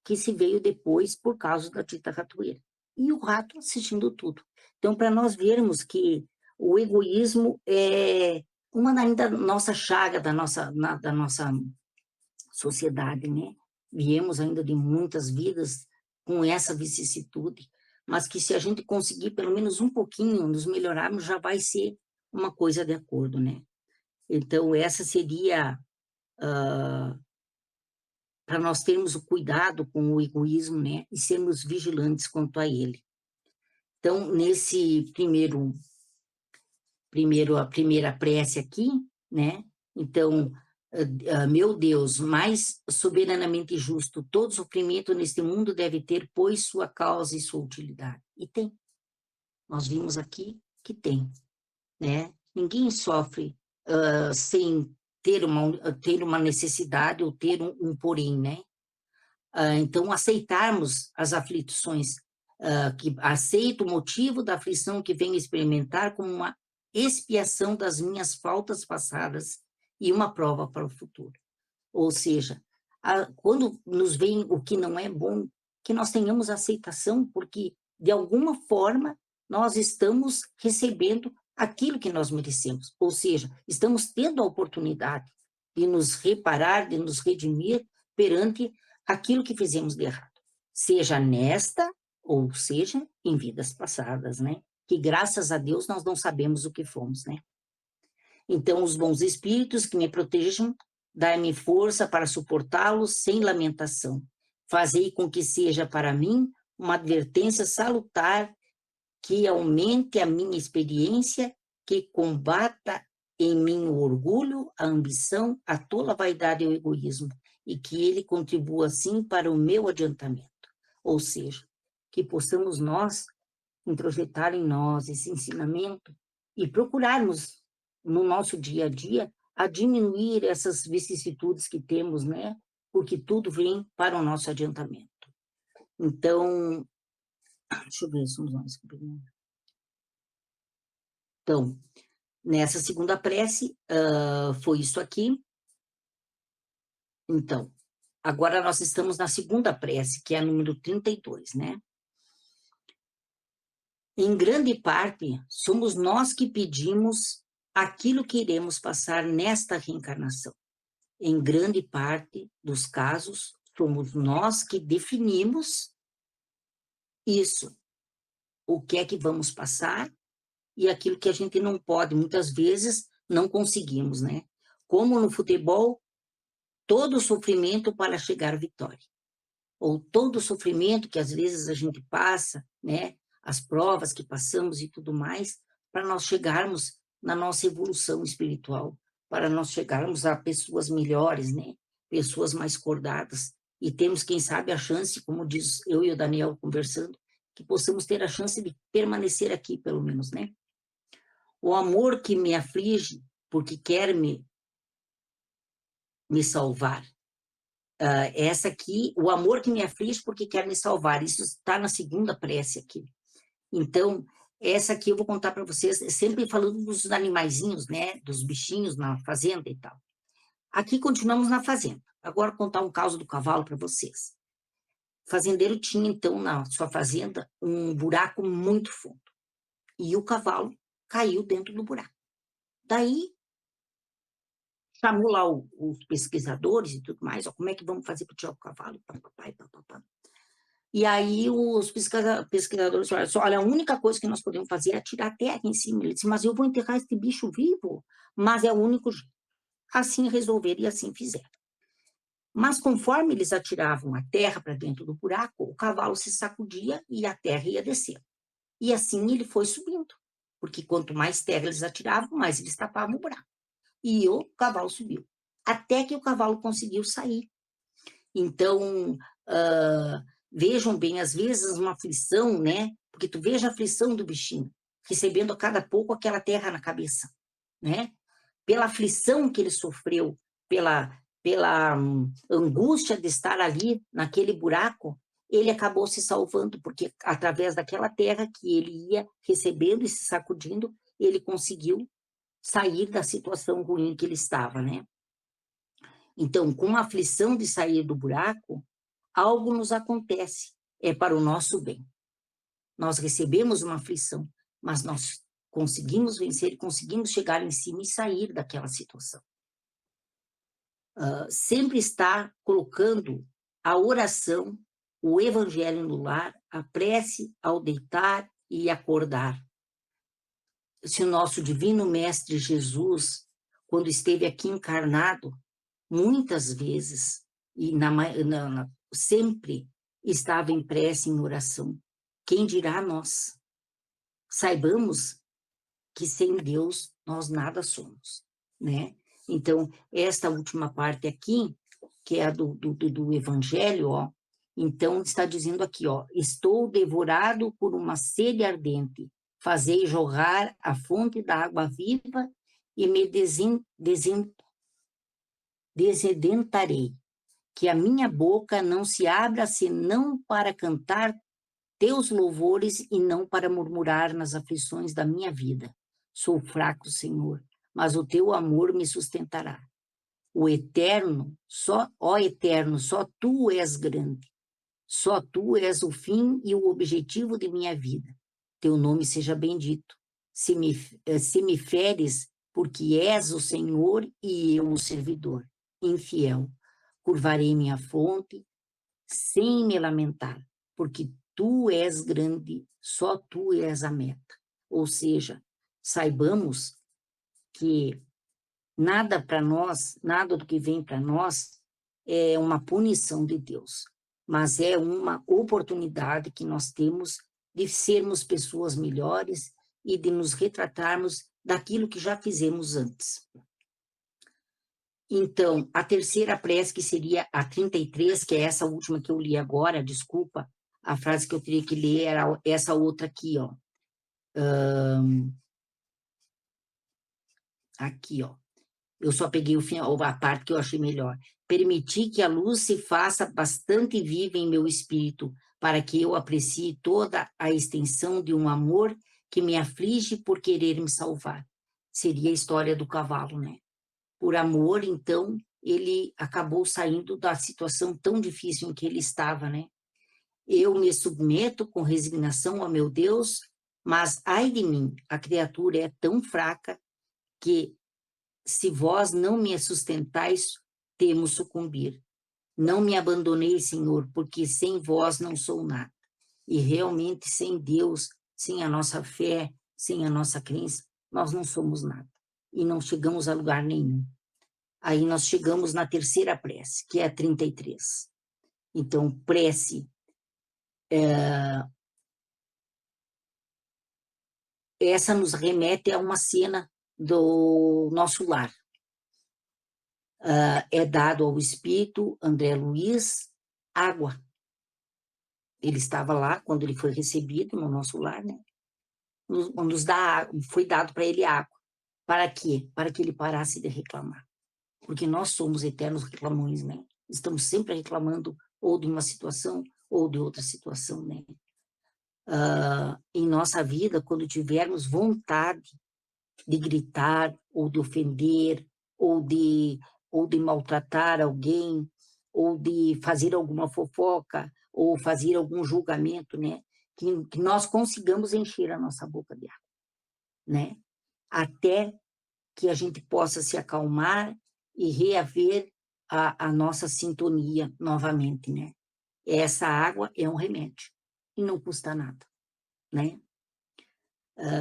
que se veio depois por causa da dita ratoeira. E o rato assistindo tudo. Então, para nós vermos que o egoísmo é uma da nossa chaga, da nossa sociedade, né? Viemos ainda de muitas vidas com essa vicissitude, mas que se a gente conseguir pelo menos um pouquinho nos melhorarmos, já vai ser uma coisa de acordo, né? Então, essa seria para nós termos o cuidado com o egoísmo, né? E sermos vigilantes quanto a ele. Então, nesse a primeira prece aqui, né? Então, meu Deus, mais soberanamente justo, todo sofrimento neste mundo deve ter, pois, sua causa e sua utilidade. E tem. Nós vimos aqui que tem, né? Ninguém sofre sem ter uma necessidade ou ter um porém, né? Então, aceitarmos as aflições, que aceito o motivo da aflição que venho experimentar como uma expiação das minhas faltas passadas e uma prova para o futuro. Ou seja, quando nos vem o que não é bom, que nós tenhamos aceitação, porque, de alguma forma, nós estamos recebendo aquilo que nós merecemos. Ou seja, estamos tendo a oportunidade de nos reparar, de nos redimir perante aquilo que fizemos de errado. Seja nesta, ou seja, em vidas passadas, né? Que, graças a Deus, nós não sabemos o que fomos, né? Então, os bons espíritos que me protejam, dai-me força para suportá-los sem lamentação. Fazei com que seja para mim uma advertência salutar que aumente a minha experiência, que combata em mim o orgulho, a ambição, a tola vaidade e o egoísmo, e que ele contribua, assim, para o meu adiantamento. Ou seja, que possamos nós introjetar em nós esse ensinamento e procurarmos, no nosso dia a dia, a diminuir essas vicissitudes que temos, né? Porque tudo vem para o nosso adiantamento. Então, deixa eu ver se vamos lá. Então, nessa segunda prece, foi isso aqui. Então, agora nós estamos na segunda prece, que é a número 32, né? Em grande parte, somos nós que pedimos aquilo que iremos passar nesta reencarnação. Em grande parte dos casos, somos nós que definimos isso, o que é que vamos passar e aquilo que a gente não pode, muitas vezes não conseguimos, né? Como no futebol, todo sofrimento para chegar à vitória, ou todo sofrimento que às vezes a gente passa, né? As provas que passamos e tudo mais, para nós chegarmos na nossa evolução espiritual, para nós chegarmos a pessoas melhores, né? Pessoas mais cordadas. E temos, quem sabe, a chance, como diz eu e o Daniel conversando, que possamos ter a chance de permanecer aqui, pelo menos, né? O amor que me aflige, porque quer me salvar. Essa aqui, o amor que me aflige, porque quer me salvar. Isso está na segunda prece aqui. Então, essa aqui eu vou contar para vocês, sempre falando dos animaizinhos, né? Dos bichinhos na fazenda e tal. Aqui continuamos na fazenda. Agora contar um caso do cavalo para vocês. O fazendeiro tinha, então, na sua fazenda, um buraco muito fundo. E o cavalo caiu dentro do buraco. Daí, chamou lá os pesquisadores e tudo mais, ó, como é que vamos fazer para tirar o cavalo? E aí os pesquisadores falaram assim, olha, a única coisa que nós podemos fazer é tirar a terra em cima. Ele disse, mas eu vou enterrar esse bicho vivo, mas é o único jeito. Assim resolveram e assim fizeram. Mas conforme eles atiravam a terra para dentro do buraco, o cavalo se sacudia e a terra ia descendo. E assim ele foi subindo, porque quanto mais terra eles atiravam, mais eles tapavam o buraco. E o cavalo subiu, até que o cavalo conseguiu sair. Então, vejam bem, às vezes uma aflição, né? Porque tu veja a aflição do bichinho, recebendo a cada pouco aquela terra na cabeça, né? Pela aflição que ele sofreu, pela angústia de estar ali naquele buraco, ele acabou se salvando, porque através daquela terra que ele ia recebendo e se sacudindo, ele conseguiu sair da situação ruim que ele estava, né? Então, com a aflição de sair do buraco, algo nos acontece, é para o nosso bem. Nós recebemos uma aflição, mas nós conseguimos vencer, conseguimos chegar em cima e sair daquela situação. Sempre está colocando a oração, o evangelho no lar, a prece ao deitar e acordar. Se o nosso divino mestre Jesus, quando esteve aqui encarnado, muitas vezes, e sempre estava em prece, em oração. Quem dirá nós? Saibamos que sem Deus nós nada somos, né? Então, esta última parte aqui, que é a do Evangelho, ó, então está dizendo aqui, ó, estou devorado por uma sede ardente, fazei jorrar a fonte da água viva e me desedentarei, que a minha boca não se abra senão para cantar teus louvores e não para murmurar nas aflições da minha vida. Sou fraco, Senhor, mas o teu amor me sustentará. O Eterno, ó Eterno, só tu és grande. Só tu és o fim e o objetivo de minha vida. Teu nome seja bendito. Se me feres, porque és o Senhor e eu o servidor, infiel, curvarei minha fonte sem me lamentar, porque tu és grande, só tu és a meta. Ou seja, saibamos que nada para nós, nada do que vem para nós é uma punição de Deus, mas é uma oportunidade que nós temos de sermos pessoas melhores e de nos retratarmos daquilo que já fizemos antes. Então, a terceira prece, que seria a 33, que é essa última que eu li agora, desculpa, a frase que eu teria que ler era essa outra aqui, ó. Aqui, ó. Eu só peguei o final, a parte que eu achei melhor. Permitir que a luz se faça bastante viva em meu espírito, para que eu aprecie toda a extensão de um amor que me aflige por querer me salvar. Seria a história do cavalo, né? Por amor, então, ele acabou saindo da situação tão difícil em que ele estava, né? Eu me submeto com resignação ao meu Deus, mas, ai de mim, a criatura é tão fraca que, se vós não me sustentais, temo sucumbir. Não me abandonei, Senhor, porque sem vós não sou nada. E realmente, sem Deus, sem a nossa fé, sem a nossa crença, nós não somos nada. E não chegamos a lugar nenhum. Aí nós chegamos na terceira prece, que é a 33. Então, prece, essa nos remete a uma cena do nosso lar. É dado ao espírito André Luiz água. Ele estava lá quando ele foi recebido no nosso lar, né? Foi dado para ele água. Para quê? Para que ele parasse de reclamar. Porque nós somos eternos reclamões, né? Estamos sempre reclamando ou de uma situação ou de outra situação, né? Em nossa vida, quando tivermos vontade de gritar, ou de ofender, ou de maltratar alguém, ou de fazer alguma fofoca, ou fazer algum julgamento, né? Que nós consigamos encher a nossa boca de água, né? Até que a gente possa se acalmar e reaver a nossa sintonia novamente, né? Essa água é um remédio e não custa nada, né?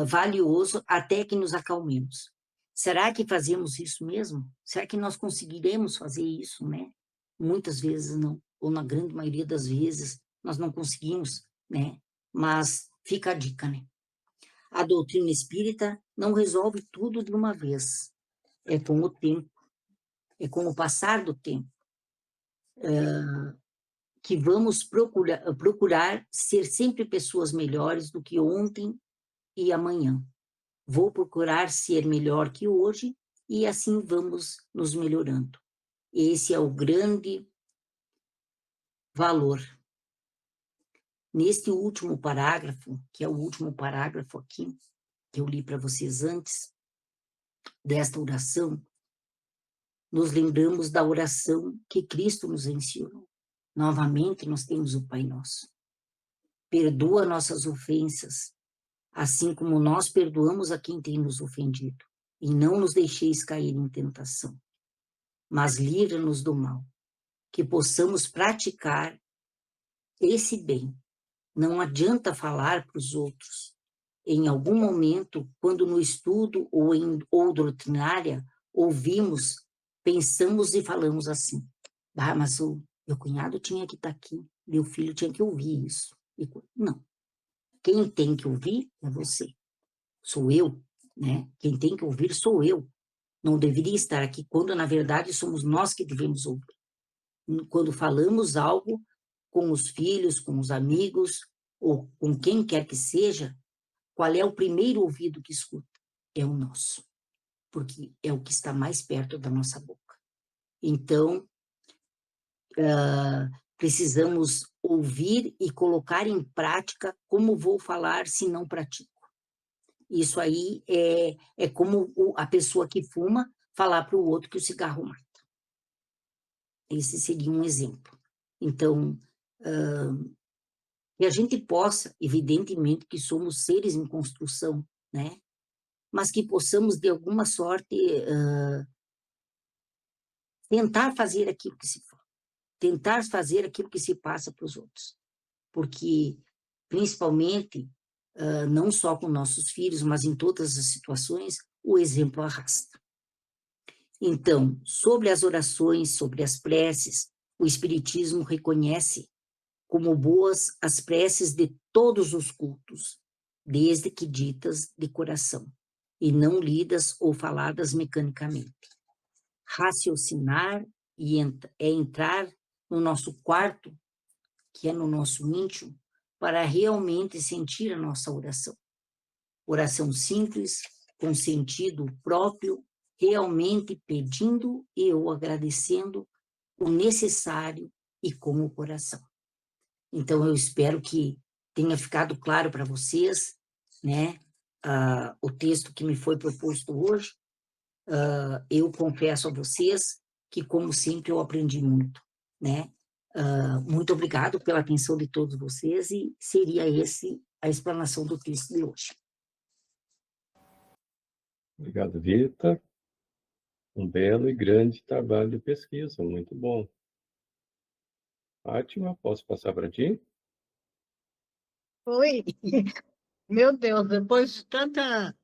Valioso até que nos acalmemos. Será que fazemos isso mesmo? Será que nós conseguiremos fazer isso, né? Muitas vezes não, ou na grande maioria das vezes nós não conseguimos, né? Mas fica a dica, né? A doutrina espírita não resolve tudo de uma vez. É com o tempo, é com o passar do tempo, que vamos procurar ser sempre pessoas melhores do que ontem e amanhã. Vou procurar ser melhor que hoje e assim vamos nos melhorando. Esse é o grande valor. Neste último parágrafo, que é o último parágrafo aqui, que eu li para vocês antes, desta oração, nos lembramos da oração que Cristo nos ensinou. Novamente, nós temos o Pai Nosso. Perdoa nossas ofensas, assim como nós perdoamos a quem tem nos ofendido. E não nos deixeis cair em tentação, mas livra-nos do mal. Que possamos praticar esse bem. Não adianta falar para os outros. Em algum momento, quando no estudo ou doutrinária, ouvimos, pensamos e falamos assim. Mas o meu cunhado tinha que estar aqui, meu filho tinha que ouvir isso. Não. Quem tem que ouvir é você. Sou eu, né? Quem tem que ouvir sou eu. Não deveria estar aqui quando, na verdade, somos nós que devemos ouvir. Quando falamos algo com os filhos, com os amigos, ou com quem quer que seja, qual é o primeiro ouvido que escuta? É o nosso, porque é o que está mais perto da nossa boca. Então, precisamos ouvir e colocar em prática como vou falar se não pratico. Isso aí é como a pessoa que fuma falar para o outro que o cigarro mata. Esse seria um exemplo. Então, que a gente possa, evidentemente que somos seres em construção, né? Mas que possamos, de alguma sorte, tentar fazer aquilo que se fala, tentar fazer aquilo que se passa para os outros. Porque, principalmente, não só com nossos filhos, mas em todas as situações, o exemplo arrasta. Então, sobre as orações, sobre as preces, o Espiritismo reconhece como boas as preces de todos os cultos, desde que ditas de coração, e não lidas ou faladas mecanicamente. Raciocinar é entrar no nosso quarto, que é no nosso íntimo, para realmente sentir a nossa oração. Oração simples, com sentido próprio, realmente pedindo e ou agradecendo o necessário e com o coração. Então, eu espero que tenha ficado claro para vocês, né, o texto que me foi proposto hoje. Eu confesso a vocês que, como sempre, eu aprendi muito, né? Muito obrigado pela atenção de todos vocês e seria esse a explanação do texto de hoje. Obrigado, Rita. Um belo e grande trabalho de pesquisa, muito bom. Fátima, posso passar para ti? Oi, meu Deus, depois de tanta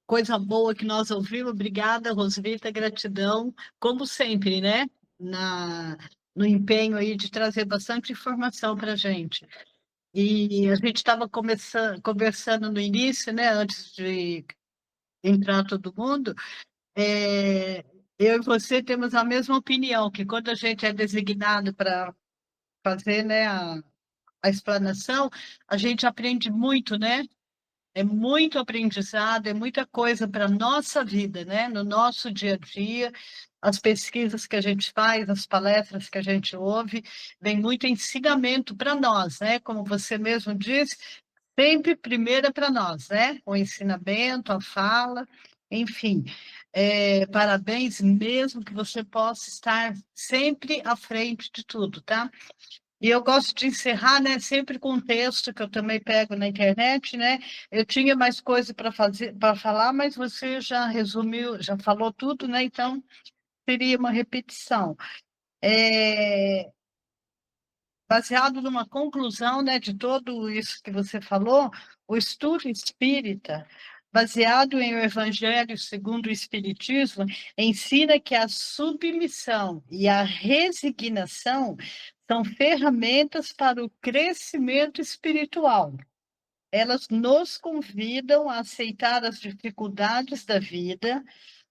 coisa boa que nós ouvimos, obrigada, Rosvita, gratidão, como sempre, né? No empenho aí de trazer bastante informação para a gente. E a gente estava conversando no início, né? Antes de entrar todo mundo, é, eu e você temos a mesma opinião, que quando a gente é designado para fazer, né, a explanação, a gente aprende muito, né? É muito aprendizado, é muita coisa para a nossa vida, né? No nosso dia a dia, as pesquisas que a gente faz, as palestras que a gente ouve, vem muito ensinamento para nós, né? Como você mesmo disse, sempre primeiro para nós, né? O ensinamento, a fala, enfim. Parabéns mesmo que você possa estar sempre à frente de tudo, tá? E eu gosto de encerrar, né, sempre com um texto que eu também pego na internet, né? Eu tinha mais coisa para fazer, para falar, mas você já resumiu, já falou tudo, né? Então seria uma repetição. É, baseado numa conclusão, né, de tudo isso que você falou, o estudo espírita, baseado em o Evangelho segundo o Espiritismo, ensina que a submissão e a resignação são ferramentas para o crescimento espiritual. Elas nos convidam a aceitar as dificuldades da vida,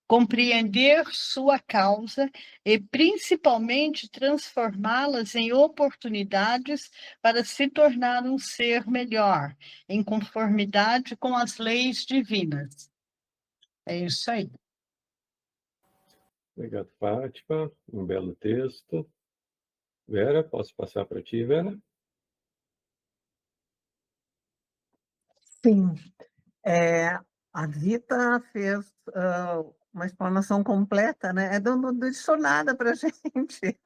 compreender sua causa e, principalmente, transformá-las em oportunidades para se tornar um ser melhor, em conformidade com as leis divinas. É isso aí. Obrigado, Fátima. Um belo texto. Vera, posso passar para ti, Vera? Sim, a Rita fez uma explanação completa, né? Não deixou nada para a gente,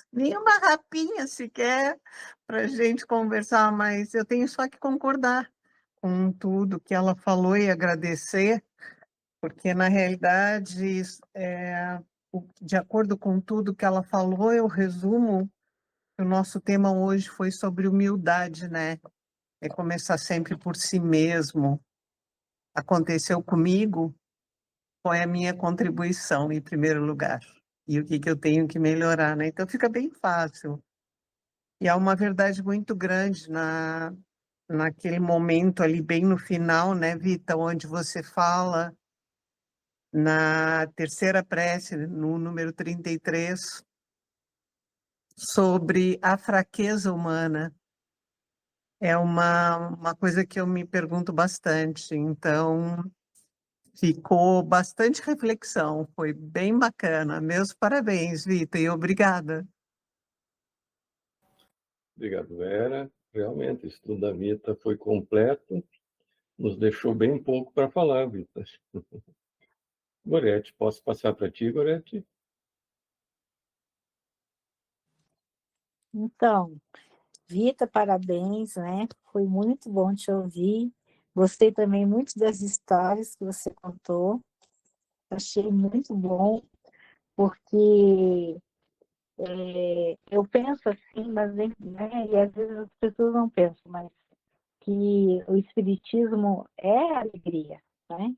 nenhuma rapinha sequer para a gente conversar, mas eu tenho só que concordar com tudo que ela falou e agradecer, porque, na realidade, de acordo com tudo que ela falou, eu resumo que o nosso tema hoje foi sobre humildade, né? É começar sempre por si mesmo. Aconteceu comigo, foi a minha contribuição em primeiro lugar. E o que eu tenho que melhorar, né? Então fica bem fácil. E há uma verdade muito grande naquele momento ali, bem no final, né, Vita, onde você fala na terceira prece, no número 33, sobre a fraqueza humana. É uma coisa que eu me pergunto bastante. Então, ficou bastante reflexão, foi bem bacana. Meus parabéns, Vitor, e obrigada. Obrigado, Vera. Realmente, o estudo da Vita foi completo, nos deixou bem pouco para falar, Vita. Gorete, posso passar para ti, Gorete? Então, Vita, parabéns, né? Foi muito bom te ouvir. Gostei também muito das histórias que você contou. Achei muito bom, porque eu penso assim, mas né, e às vezes as pessoas não pensam, mas que o espiritismo é alegria, né?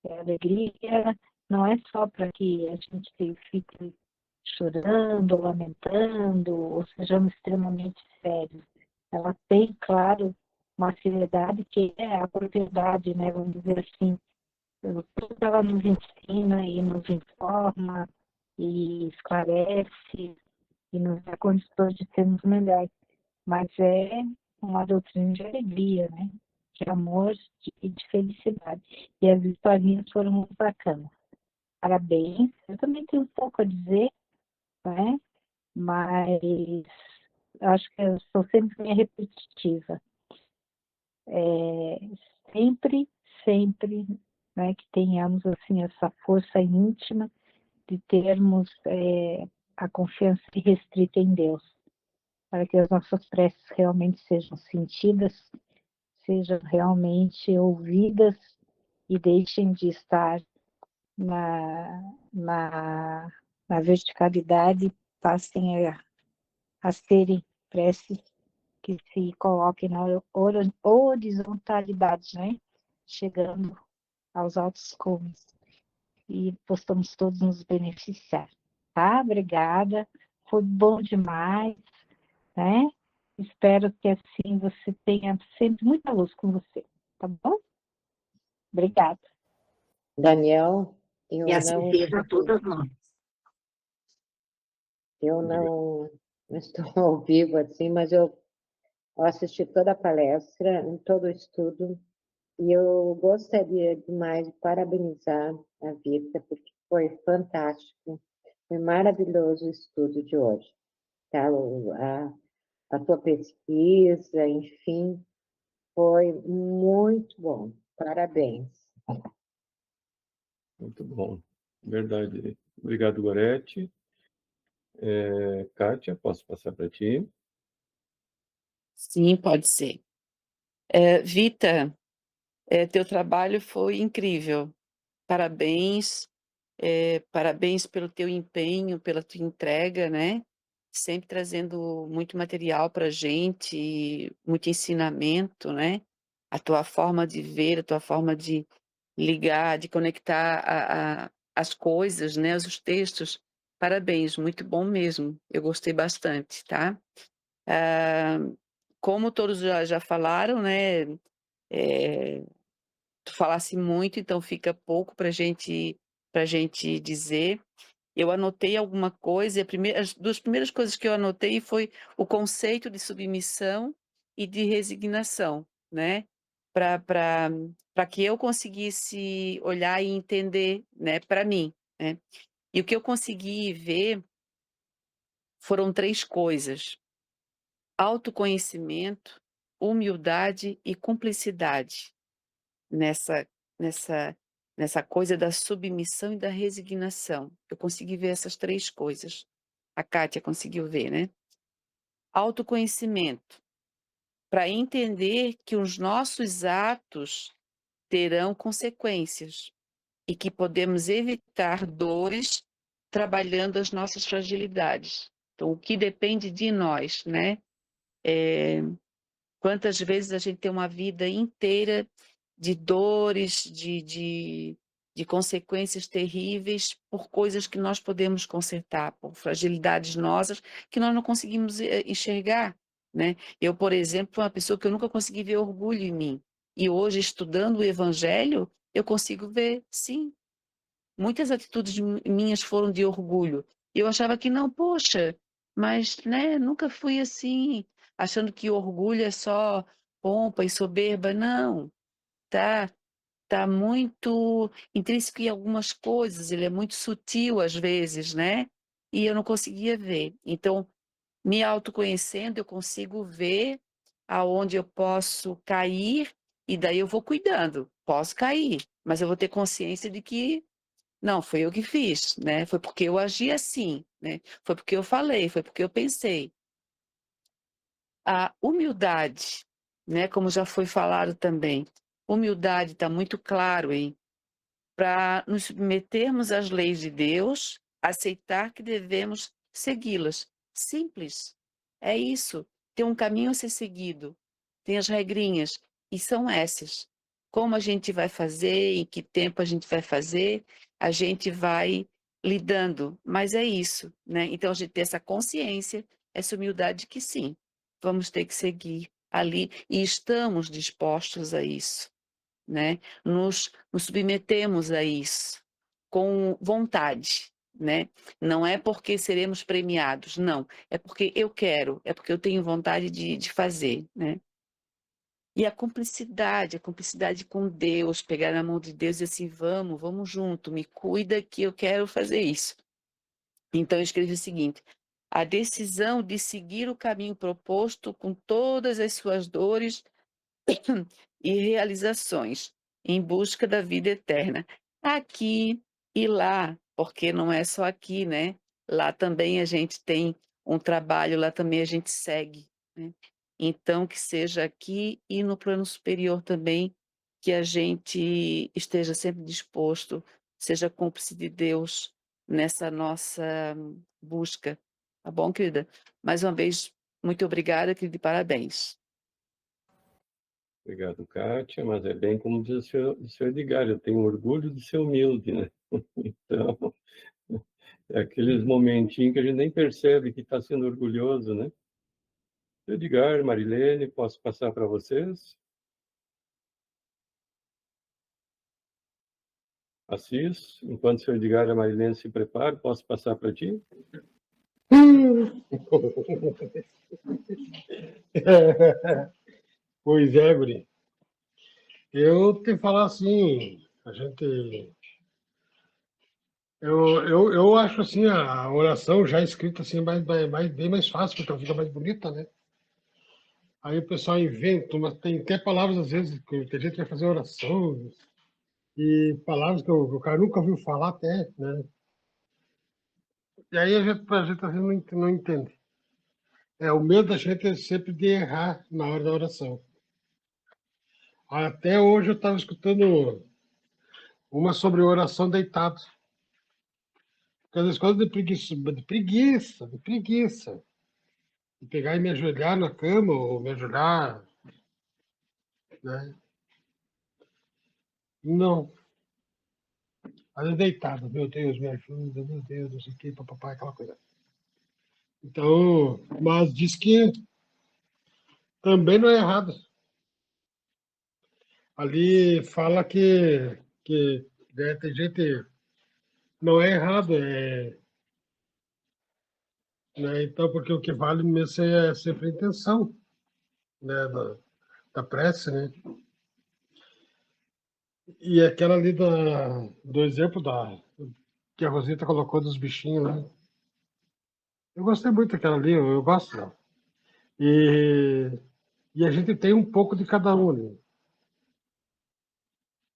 É alegria, não é só para que a gente fique chorando, lamentando, ou sejamos extremamente sérios. Ela tem, claro, uma seriedade que é a propriedade, né? Vamos dizer assim, tudo ela nos ensina e nos informa e esclarece e nos dá condições de sermos melhores. Mas é uma doutrina de alegria, né? De amor e de felicidade. E as historinhas foram muito bacanas. Parabéns. Eu também tenho um pouco a dizer, né? Mas acho que eu sou sempre meio repetitiva. Sempre, sempre, né, que tenhamos assim essa força íntima de termos a confiança irrestrita em Deus, para que as nossas preces realmente sejam sentidas, sejam realmente ouvidas e deixem de estar na verticalidade, passem a serem preces que se coloquem na horizontalidade, né? Chegando aos altos cumes e possamos todos nos beneficiar, tá? Obrigada, foi bom demais, né? Espero que assim você tenha sempre muita luz com você, tá bom? Obrigada. Daniel, E assim seja a todas nós. eu não estou ao vivo assim, mas eu assisti toda a palestra, em todo o estudo, e eu gostaria demais de parabenizar a Vita, porque foi fantástico, foi maravilhoso o estudo de hoje, tá? A tua pesquisa, enfim, foi muito bom. Parabéns. Muito bom. Verdade. Obrigado, Gorete. Kátia, posso passar para ti? Sim, pode ser. Vita, teu trabalho foi incrível. Parabéns, parabéns pelo teu empenho, pela tua entrega, né? Sempre trazendo muito material para a gente, muito ensinamento, né? A tua forma de ver, a tua forma de ligar, de conectar as coisas, né? Os textos. Parabéns, muito bom mesmo. Eu gostei bastante, tá? Ah, como todos já falaram, né? Tu falasse muito, então fica pouco para gente dizer. Eu anotei alguma coisa, as duas primeiras coisas que eu anotei foi o conceito de submissão e de resignação, né? Para que eu conseguisse olhar e entender, né, para mim, né? E o que eu consegui ver foram três coisas: autoconhecimento, humildade e cumplicidade nessa nessa nessa coisa da submissão e da resignação. Eu consegui ver essas três coisas. A Kátia conseguiu ver, né? Autoconhecimento, para entender que os nossos atos terão consequências e que podemos evitar dores trabalhando as nossas fragilidades. Então, o que depende de nós, né? Quantas vezes a gente tem uma vida inteira de dores, de consequências terríveis por coisas que nós podemos consertar, por fragilidades nossas que nós não conseguimos enxergar, né? Eu, por exemplo, fui uma pessoa que eu nunca consegui ver orgulho em mim. E hoje, estudando o Evangelho, eu consigo ver, sim, muitas atitudes minhas foram de orgulho. Eu achava que não, poxa, mas né, nunca fui assim, achando que orgulho é só pompa e soberba. Não, tá, tá muito intrínseco em algumas coisas, ele é muito sutil às vezes, né? E eu não conseguia ver. Então, me autoconhecendo, eu consigo ver aonde eu posso cair e daí eu vou cuidando. Posso cair, mas eu vou ter consciência de que não, foi eu que fiz, né? Foi porque eu agi assim, né? Foi porque eu falei, foi porque eu pensei. A humildade, né? Como já foi falado também. Humildade está muito claro, hein? Para nos submetermos às leis de Deus, aceitar que devemos segui-las. Simples. É isso. Tem um caminho a ser seguido. Tem as regrinhas. E são essas. Como a gente vai fazer, em que tempo a gente vai fazer, a gente vai lidando. Mas é isso, né? Então a gente tem essa consciência, essa humildade que sim, vamos ter que seguir ali e estamos dispostos a isso, né? Nos submetemos a isso com vontade, né? Não é porque seremos premiados, não. É porque eu quero, é porque eu tenho vontade de fazer, né? E a cumplicidade com Deus, pegar na mão de Deus e assim, vamos junto, me cuida que eu quero fazer isso. Então eu escrevi o seguinte: a decisão de seguir o caminho proposto com todas as suas dores e realizações em busca da vida eterna, aqui e lá, porque não é só aqui, né? Lá também a gente tem um trabalho, lá também a gente segue, né? Então, que seja aqui e no plano superior também, que a gente esteja sempre disposto, seja cúmplice de Deus nessa nossa busca. Tá bom, querida? Mais uma vez, Muito obrigada, querido, e parabéns. Obrigado, Kátia, mas é bem como diz o senhor Edgar, eu tenho orgulho de ser humilde, né? Então, é aqueles momentinhos que a gente nem percebe que está sendo orgulhoso, né? Edgar, Marilene, posso passar para vocês? Assis, enquanto o senhor Edgar e a Marilene se preparam, posso passar para ti? Pois é, Guri. Eu te falar assim, a gente. Eu acho assim a oração já escrita assim bem mais fácil, porque ela fica mais bonita, né? Aí o pessoal inventa, mas tem até palavras às vezes que a gente vai fazer oração e palavras que o cara nunca ouviu falar até, né? E aí a gente às vezes não entende. É, o medo da gente é sempre de errar na hora da oração. Até hoje eu estava escutando uma sobre oração deitado. Porque às vezes coisas de preguiça. De pegar e me ajoelhar na cama, ou me ajoelhar, né? Não. Às vezes deitado, meu Deus, me ajuda, meu Deus, não sei o que, papapá, aquela coisa. Então, mas diz que também não é errado. Ali fala que né, tem gente. Não é errado, né? Então, porque o que vale mesmo é sempre a intenção, né, da prece, né? E aquela ali do exemplo que a Rosita colocou dos bichinhos, né? Eu gostei muito daquela ali, eu gosto dela. E a gente tem um pouco de cada um, né?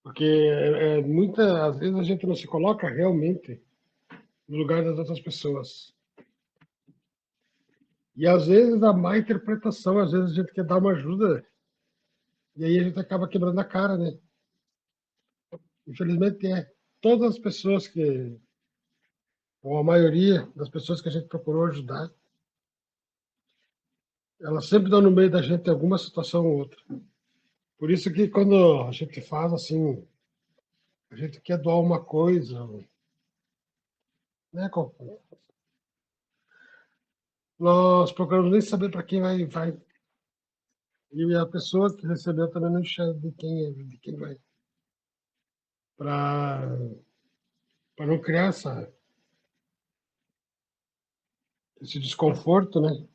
Porque às vezes a gente não se coloca realmente no lugar das outras pessoas. E às vezes a má interpretação, às vezes a gente quer dar uma ajuda e aí a gente acaba quebrando a cara, né? Infelizmente todas as pessoas ou a maioria das pessoas que a gente procurou ajudar, elas sempre dão no meio da gente alguma situação ou outra. Por isso que quando a gente faz assim, a gente quer doar uma coisa, né? Nós procuramos nem saber para quem vai. E a pessoa que recebeu também não enxerga de quem vai. Para não criar esse desconforto, né?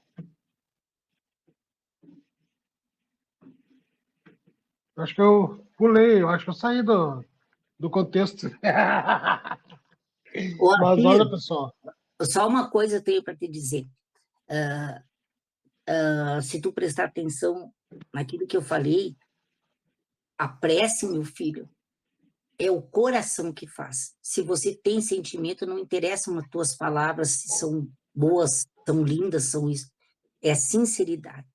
Eu acho que eu pulei, eu acho que eu saí do contexto. Ô, Mas Assis, olha, pessoal, só uma coisa eu tenho para te dizer. Se tu prestar atenção naquilo que eu falei, a prece, meu filho, é o coração que faz. Se você tem sentimento, não interessam as tuas palavras, se são boas, são lindas, são isso. É sinceridade.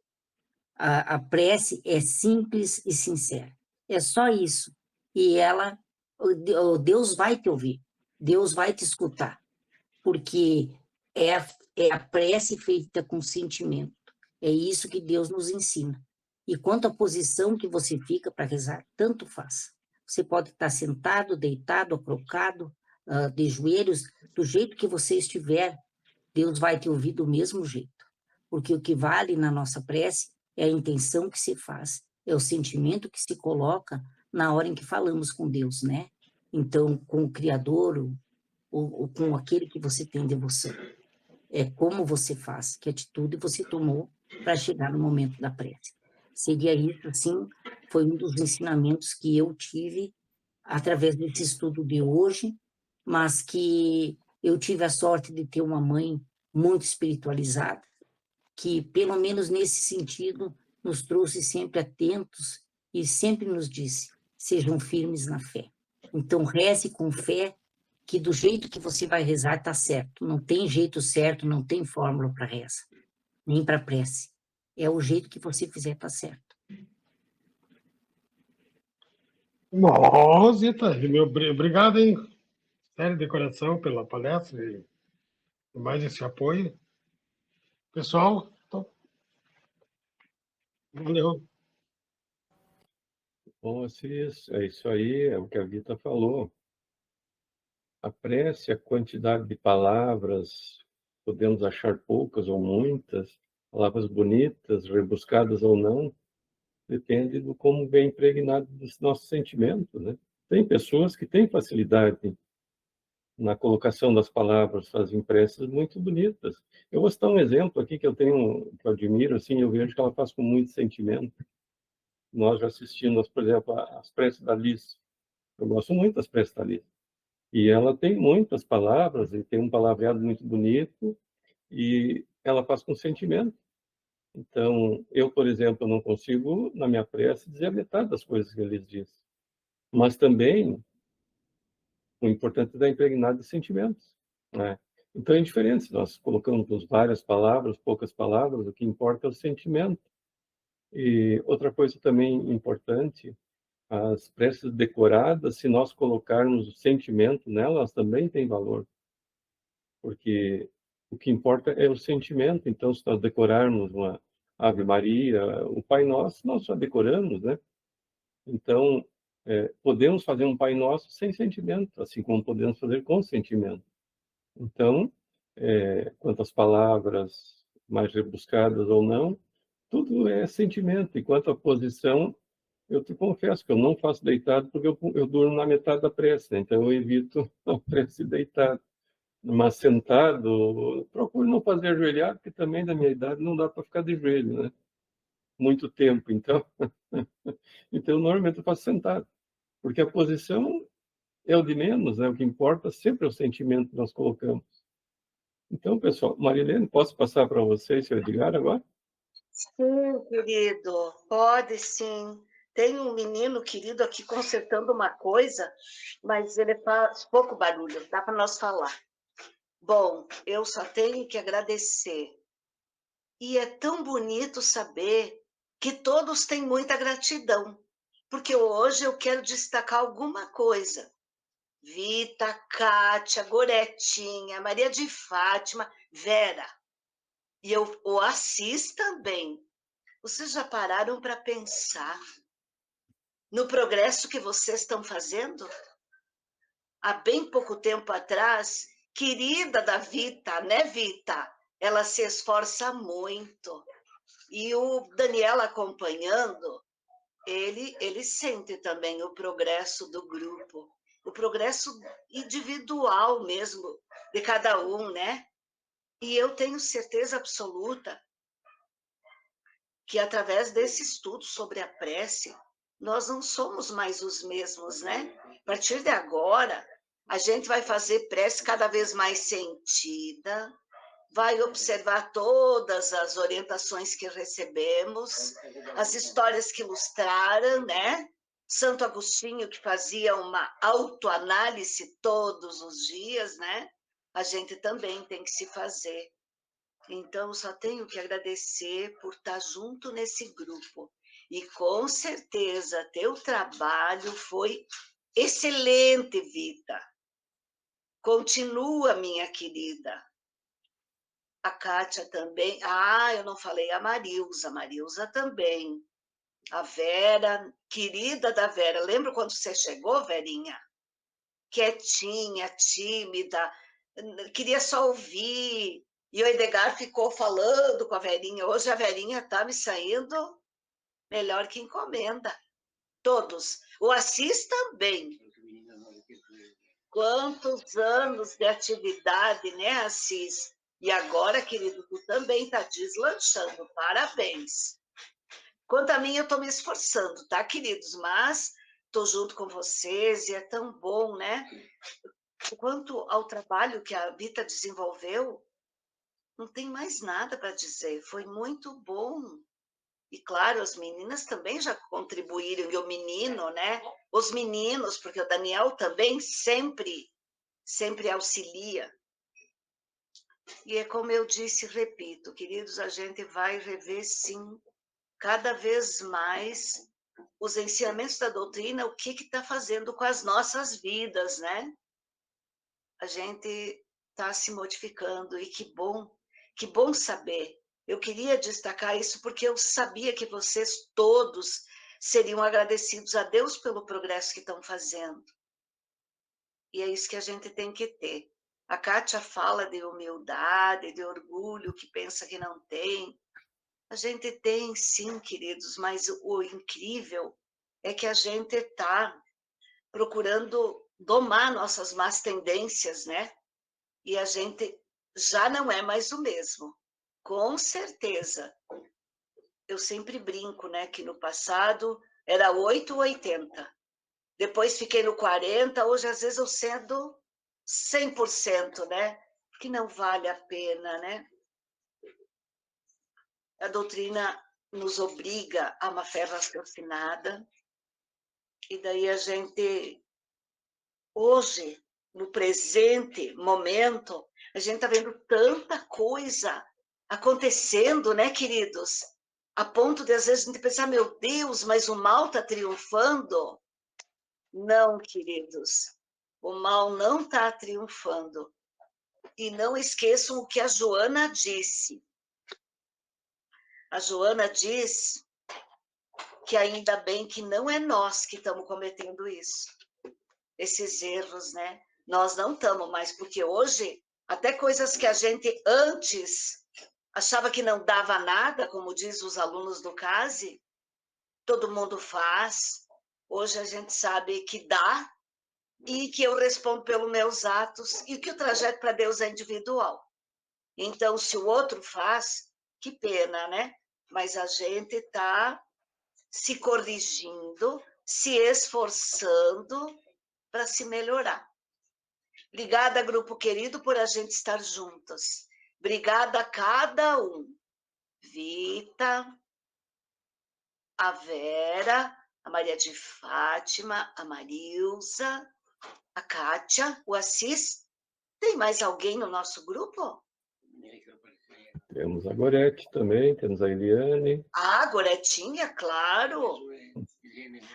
A prece é simples e sincera. É só isso. E o Deus vai te ouvir. Deus vai te escutar. Porque é a prece feita com sentimento. É isso que Deus nos ensina. E quanto à posição que você fica para rezar, tanto faz. Você pode estar sentado, deitado, acrocado, de joelhos, do jeito que você estiver, Deus vai te ouvir do mesmo jeito. Porque o que vale na nossa prece é a intenção que se faz, é o sentimento que se coloca na hora em que falamos com Deus, né? Então, com o Criador, ou com aquele que você tem devoção. É como você faz, que atitude você tomou para chegar no momento da prece. Seria isso, assim, foi um dos ensinamentos que eu tive através desse estudo de hoje, mas que eu tive a sorte de ter uma mãe muito espiritualizada, que, pelo menos nesse sentido, nos trouxe sempre atentos e sempre nos disse, sejam firmes na fé. Então, reze com fé, que do jeito que você vai rezar está certo. Não tem jeito certo, não tem fórmula para reza, nem para prece. É o jeito que você fizer está certo. Rosita, obrigado, hein? Sério, de coração, pela palestra e mais esse apoio. Pessoal, Valeu. Bom, Assis, é isso aí, é o que a Vita falou. A prece, a quantidade de palavras, podemos achar poucas ou muitas, palavras bonitas, rebuscadas ou não, depende do como vem impregnado dos nossos sentimentos, né? Tem pessoas que têm facilidade na colocação das palavras, fazem preces muito bonitas. Eu vou citar um exemplo aqui que eu tenho, que eu admiro, assim, eu vejo que ela faz com muito sentimento. Nós já assistimos, por exemplo, as preces da Liz. Eu gosto muito das preces da Liz. E ela tem muitas palavras, e tem um palavreado muito bonito, e ela faz com sentimento. Então, eu, por exemplo, não consigo, na minha prece, dizer a metade das coisas que eles dizem. Mas também, o importante é estar impregnado de sentimentos, né? Então, é diferente, nós colocamos várias palavras, poucas palavras, o que importa é o sentimento. E outra coisa também importante, as preces decoradas, se nós colocarmos o sentimento nelas, também tem valor, porque o que importa é o sentimento. Então, se nós decorarmos uma Ave Maria, o Pai Nosso, nós só decoramos, né? Então, podemos fazer um Pai Nosso sem sentimento, assim como podemos fazer com sentimento. Então, quantas palavras mais rebuscadas ou não, tudo é sentimento. E quanto à posição, eu te confesso que eu não faço deitado porque eu durmo na metade da prece, né? Então eu evito a prece deitado. Mas sentado, procuro não fazer ajoelhado, porque também da minha idade não dá para ficar de joelho, né? Muito tempo. Então, então normalmente eu faço sentado, porque a posição é o de menos, né? O que importa sempre é o sentimento que nós colocamos. Então, pessoal, Marilene, posso passar para vocês, seu Edgar, agora? Sim, querido, pode sim. Tem um menino querido aqui consertando uma coisa, mas ele faz pouco barulho, dá para nós falar. Bom, eu só tenho que agradecer. E é tão bonito saber que todos têm muita gratidão, porque hoje eu quero destacar alguma coisa. Vita, Kátia, Goretinha, Maria de Fátima, Vera. E o Assis também. Vocês já pararam para pensar no progresso que vocês estão fazendo? Há bem pouco tempo atrás, querida da Vita, né, Vita? Ela se esforça muito. E o Daniel acompanhando, ele sente também o progresso do grupo, o progresso individual mesmo de cada um, né? E eu tenho certeza absoluta que através desse estudo sobre a prece, nós não somos mais os mesmos, né? A partir de agora, a gente vai fazer prece cada vez mais sentida, vai observar todas as orientações que recebemos, as histórias que ilustraram, né? Santo Agostinho, que fazia uma autoanálise todos os dias, né? A gente também tem que se fazer. Então, só tenho que agradecer por estar junto nesse grupo. E, com certeza, teu trabalho foi excelente, Vita. Continua, minha querida. A Kátia também. Ah, eu não falei a Marilza também. A Vera, querida da Vera. Lembra quando você chegou, Verinha? Quietinha, tímida, queria só ouvir. E o Edgar ficou falando com a Verinha. Hoje a Verinha está me saindo melhor que encomenda. Todos. O Assis também. Quantos anos de atividade, né, Assis? E agora, querido, tu também está deslanchando. Parabéns. Quanto a mim, eu estou me esforçando, tá, queridos? Mas estou junto com vocês e é tão bom, né? Quanto ao trabalho que a Vita desenvolveu, não tem mais nada para dizer. Foi muito bom. E, claro, as meninas também já contribuíram. E o menino, né? Os meninos, porque o Daniel também sempre auxilia. E é como eu disse e repito, queridos, a gente vai rever, sim, cada vez mais os ensinamentos da doutrina, o que está fazendo com as nossas vidas, né? A gente está se modificando e que bom saber Eu queria destacar isso porque eu sabia que vocês todos seriam agradecidos a Deus pelo progresso que estão fazendo. E é isso que a gente tem que ter. A Kátia fala de humildade, de orgulho, que pensa que não tem. A gente tem, sim, queridos, mas o incrível é que a gente está procurando domar nossas más tendências, né? E a gente já não é mais o mesmo. Com certeza. Eu sempre brinco, né, que no passado era 8 ou 80. Depois fiquei no 40, hoje às vezes eu cedo 100%, né? Que não vale a pena, né? A doutrina nos obriga a uma fé raciocinada, e daí a gente, hoje, no presente momento, a gente está vendo tanta coisa acontecendo, né, queridos? A ponto de, às vezes, a gente pensar, meu Deus, mas o mal está triunfando? Não, queridos, o mal não está triunfando. E não esqueçam o que a Joana disse. A Joana diz que ainda bem que não é nós que estamos cometendo isso, esses erros, né? Nós não estamos mais, porque hoje, até coisas que a gente antes achava que não dava nada, como diz os alunos do CASE, todo mundo faz. Hoje a gente sabe que dá, e que eu respondo pelos meus atos, e que o trajeto para Deus é individual. Então, se o outro faz, que pena, né? Mas a gente está se corrigindo, se esforçando para se melhorar. Obrigada, grupo querido, por a gente estar juntos. Obrigada a cada um. Vita, a Vera, a Maria de Fátima, a Marilza, a Kátia, o Assis. Tem mais alguém no nosso grupo? Temos a Gorete também, temos a Eliane. Ah, Goretinha, claro.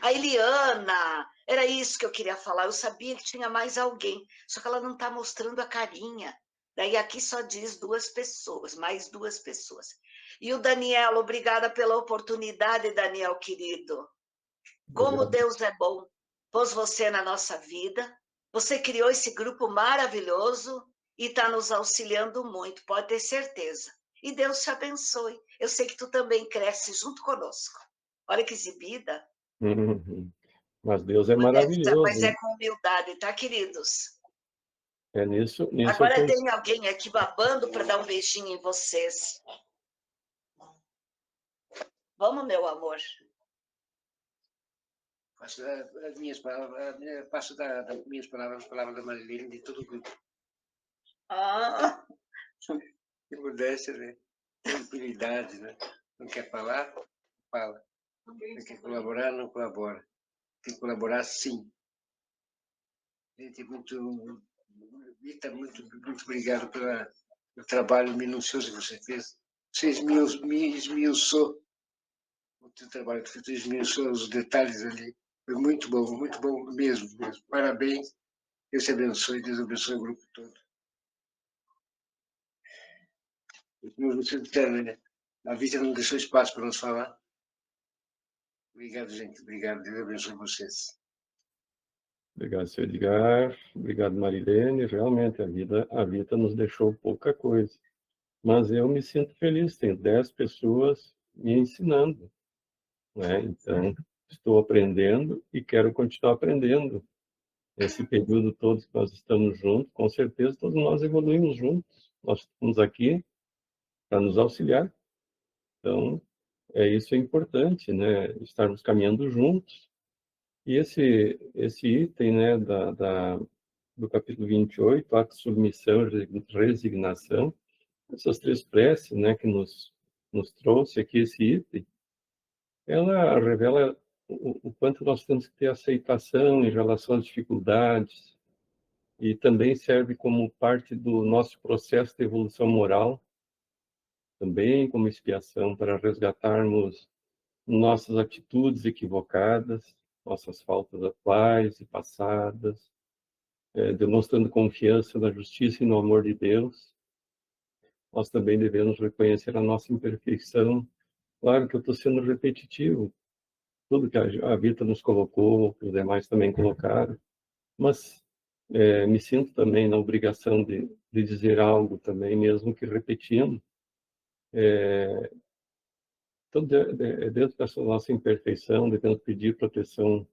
A Eliana, era isso que eu queria falar. Eu sabia que tinha mais alguém, só que ela não está mostrando a carinha. Daí aqui só diz 2 pessoas, mais 2 pessoas. E o Daniel, obrigada pela oportunidade, Daniel, querido. Como Deus é bom, pôs você na nossa vida. Você criou esse grupo maravilhoso e está nos auxiliando muito, pode ter certeza. E Deus te abençoe. Eu sei que tu também cresce junto conosco. Olha que exibida. Mas Deus é Mas maravilhoso. é com humildade, tá, queridos? É nisso Agora tem alguém aqui babando para dar um beijinho em vocês. Vamos, meu amor. Passo as minhas palavras, passo das minhas palavras, as palavras da Marilene, de todo o grupo. Ah, Que modéstia, né? Tranquilidade, né? Não quer falar? Fala. Não quer colaborar? Não colabora. Tem que colaborar, sim. Gente, muito obrigado pelo trabalho minucioso que você fez. Você esmiuçou o teu trabalho, que você esmiuçou os detalhes ali. Foi muito bom mesmo. Parabéns. Deus te abençoe, Deus abençoe o grupo todo. Você termina, né? A Vita não deixou espaço para nos falar. Obrigado, gente. Obrigado. Deus abençoe vocês. Obrigado, senhor Edgar. Obrigado, Marilene. Realmente, a vida nos deixou pouca coisa. Mas eu me sinto feliz. Tem 10 pessoas me ensinando, né? Então, estou aprendendo e quero continuar aprendendo. Esse período todo que nós estamos juntos, com certeza, todos nós evoluímos juntos. Nós estamos aqui para nos auxiliar. Então, isso é importante, né? Estarmos caminhando juntos. E esse item, né, do capítulo 28, ato de submissão e resignação, essas 3 preces, né, que nos trouxe aqui esse item, ela revela o quanto nós temos que ter aceitação em relação às dificuldades, e também serve como parte do nosso processo de evolução moral, também como expiação para resgatarmos nossas atitudes equivocadas, nossas faltas atuais e passadas, demonstrando confiança na justiça e no amor de Deus. nós também devemos reconhecer a nossa imperfeição. Claro que eu estou sendo repetitivo, tudo que a Vita nos colocou, que os demais também colocaram, mas me sinto também na obrigação de dizer algo também, mesmo que repetindo. Então, dentro dessa nossa imperfeição, devemos pedir proteção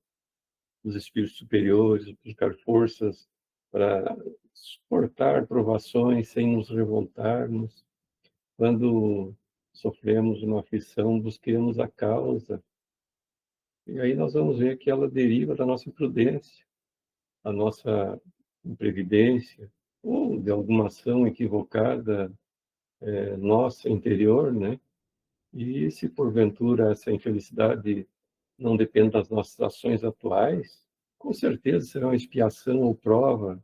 dos espíritos superiores, buscar forças para suportar provações sem nos revoltarmos. Quando sofremos uma aflição, busquemos a causa. E aí nós vamos ver que ela deriva da nossa imprudência, da nossa imprevidência, ou de alguma ação equivocada nossa interior, né? E se porventura essa infelicidade não depende das nossas ações atuais, com certeza será uma expiação ou prova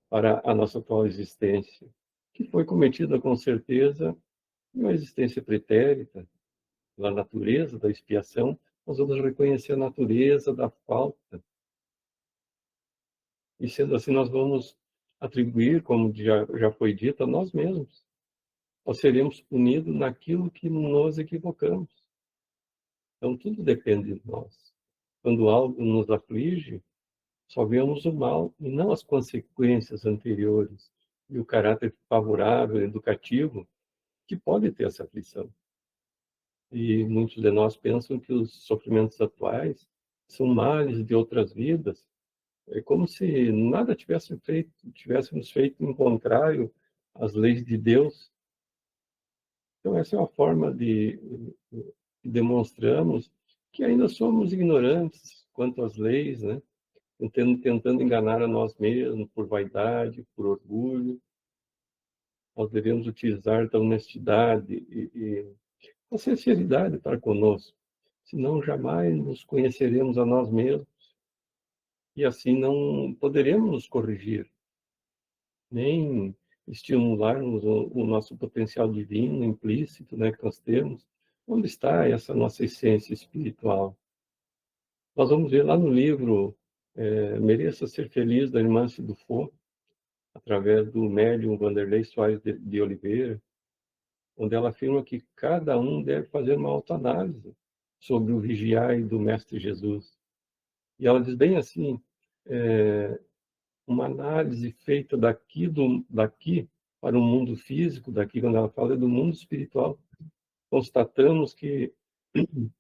para a nossa atual existência, que foi cometida com certeza em uma existência pretérita. Pela natureza da expiação, nós vamos reconhecer a natureza da falta. E sendo assim, nós vamos atribuir, como já foi dito, a nós mesmos. Nós seremos punidos naquilo que nos equivocamos. Então, tudo depende de nós. Quando algo nos aflige, só vemos o mal e não as consequências anteriores e o caráter favorável, educativo, que pode ter essa aflição. E muitos de nós pensam que os sofrimentos atuais são males de outras vidas. É como se nada tivéssemos feito em contrário às leis de Deus. Então, essa é uma forma de demonstramos que ainda somos ignorantes quanto às leis, né? Tentando enganar a nós mesmos por vaidade, por orgulho. Nós devemos utilizar da honestidade e a sinceridade para conosco, senão jamais nos conheceremos a nós mesmos e assim não poderemos nos corrigir, nem estimularmos o nosso potencial divino implícito, né, que nós temos. Onde está essa nossa essência espiritual? Nós vamos ver lá no livro Mereça Ser Feliz, da irmã Cidufo, através do médium Vanderlei Soares de Oliveira, onde ela afirma que cada um deve fazer uma autoanálise sobre o vigiai do Mestre Jesus. E ela diz bem assim, uma análise feita daqui para o mundo físico, daqui quando ela fala é do mundo espiritual, constatamos que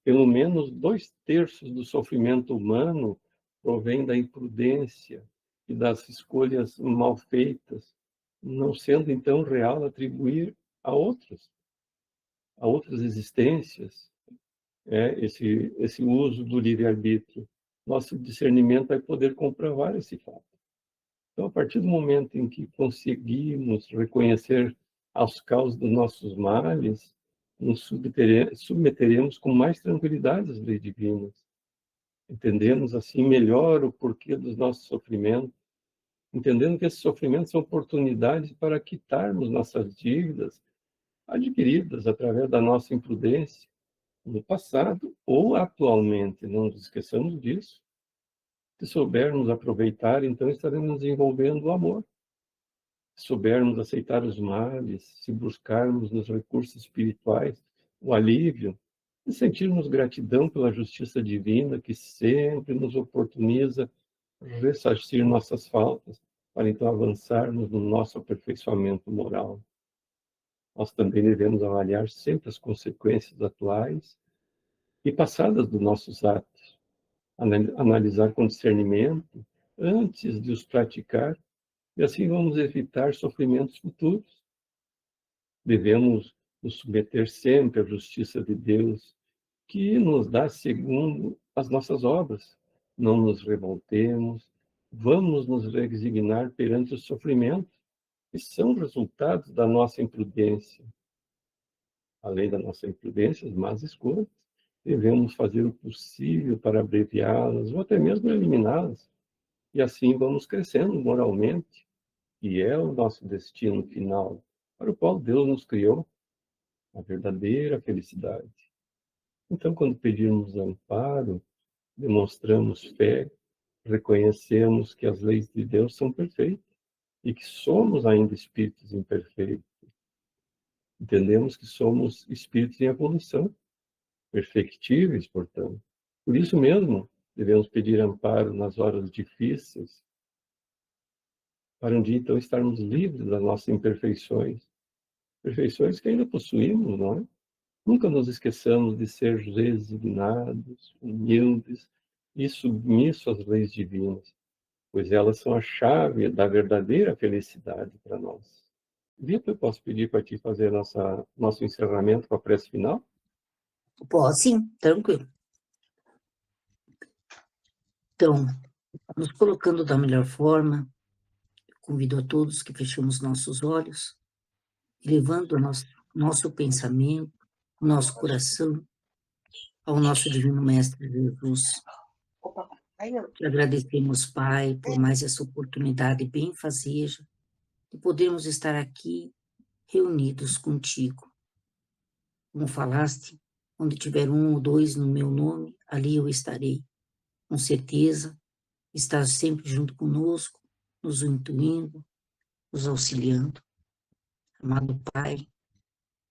pelo menos 2/3 do sofrimento humano provém da imprudência e das escolhas mal feitas, não sendo então real atribuir a outras existências, esse uso do livre-arbítrio. Nosso discernimento vai poder comprovar esse fato. Então, a partir do momento em que conseguimos reconhecer as causas dos nossos males, nos submeteremos com mais tranquilidade às leis divinas. Entendemos assim melhor o porquê dos nossos sofrimentos, entendendo que esses sofrimentos são oportunidades para quitarmos nossas dívidas adquiridas através da nossa imprudência no passado ou atualmente. Não nos esqueçamos disso. Se soubermos aproveitar, então estaremos desenvolvendo o amor. Se soubermos aceitar os males, se buscarmos nos recursos espirituais o alívio, e sentirmos gratidão pela justiça divina que sempre nos oportuniza ressarcir nossas faltas, para então avançarmos no nosso aperfeiçoamento moral. Nós também devemos avaliar sempre as consequências atuais e passadas dos nossos atos, analisar com discernimento antes de os praticar, e assim vamos evitar sofrimentos futuros. Devemos nos submeter sempre à justiça de Deus, que nos dá segundo as nossas obras. Não nos revoltemos, vamos nos resignar perante os sofrimentos, que são resultados da nossa imprudência. Além da nossa imprudência, as más escolhas, devemos fazer o possível para abreviá-las ou até mesmo eliminá-las. E assim vamos crescendo moralmente, e é o nosso destino final, para o qual Deus nos criou, a verdadeira felicidade. Então, quando pedirmos amparo, demonstramos fé, reconhecemos que as leis de Deus são perfeitas e que somos ainda espíritos imperfeitos. Entendemos que somos espíritos em evolução, perfectíveis, portanto. Por isso mesmo, devemos pedir amparo nas horas difíceis, para um dia, então, estarmos livres das nossas imperfeições. Perfeições que ainda possuímos, não é? Nunca nos esqueçamos de ser resignados, humildes e submissos às leis divinas, pois elas são a chave da verdadeira felicidade para nós. Vitor, eu posso pedir para ti fazer nosso encerramento com a prece final? Pode sim, tranquilo. Então, nos colocando da melhor forma, convido a todos que fechemos nossos olhos, levando nosso pensamento, nosso coração ao nosso Divino Mestre Jesus. Te agradecemos, Pai, por mais essa oportunidade benfazeja de podermos estar aqui reunidos contigo. Como falaste, onde tiver 1 ou 2 no meu nome, ali eu estarei. Com certeza, estás sempre junto conosco, nos intuindo, nos auxiliando. Amado Pai,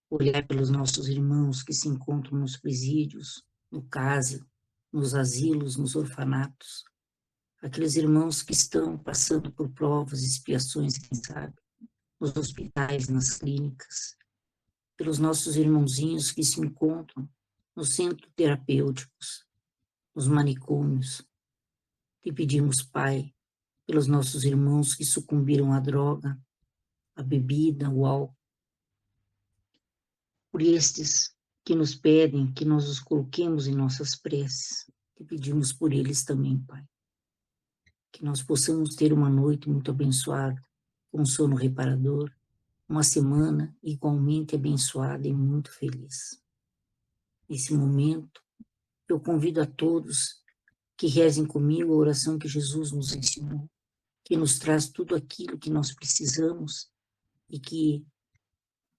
olhar pelos nossos irmãos que se encontram nos presídios, no CASE, nos asilos, nos orfanatos, aqueles irmãos que estão passando por provas, expiações, quem sabe, nos hospitais, nas clínicas, pelos nossos irmãozinhos que se encontram nos centros terapêuticos, nos manicômios. Te pedimos, Pai, pelos nossos irmãos que sucumbiram à droga, à bebida, ao álcool, por estes que nos pedem que nós os coloquemos em nossas preces. Te pedimos por eles também, Pai. Que nós possamos ter uma noite muito abençoada, com sono reparador, uma semana igualmente abençoada e muito feliz. Nesse momento, eu convido a todos que rezem comigo a oração que Jesus nos ensinou, que nos traz tudo aquilo que nós precisamos e que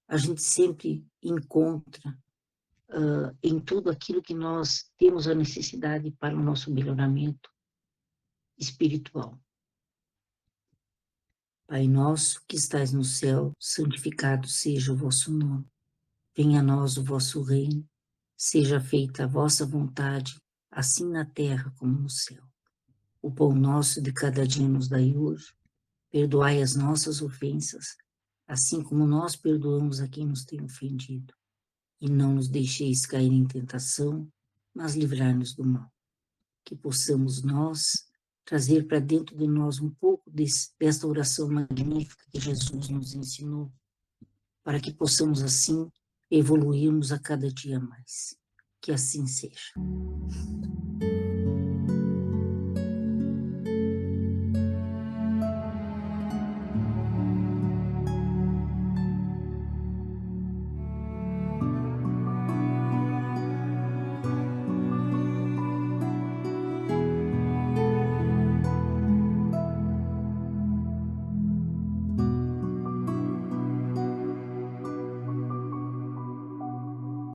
a gente sempre encontra em tudo aquilo que nós temos a necessidade para o nosso melhoramento espiritual. Pai nosso que estais no céu, santificado seja o vosso nome. Venha a nós o vosso reino, seja feita a vossa vontade, assim na terra como no céu. O pão nosso de cada dia nos dai hoje, perdoai as nossas ofensas, assim como nós perdoamos a quem nos tem ofendido. E não nos deixeis cair em tentação, mas livrai-nos do mal. Que possamos nós trazer para dentro de nós um pouco desta oração magnífica que Jesus nos ensinou, para que possamos assim evoluirmos a cada dia mais. Que assim seja.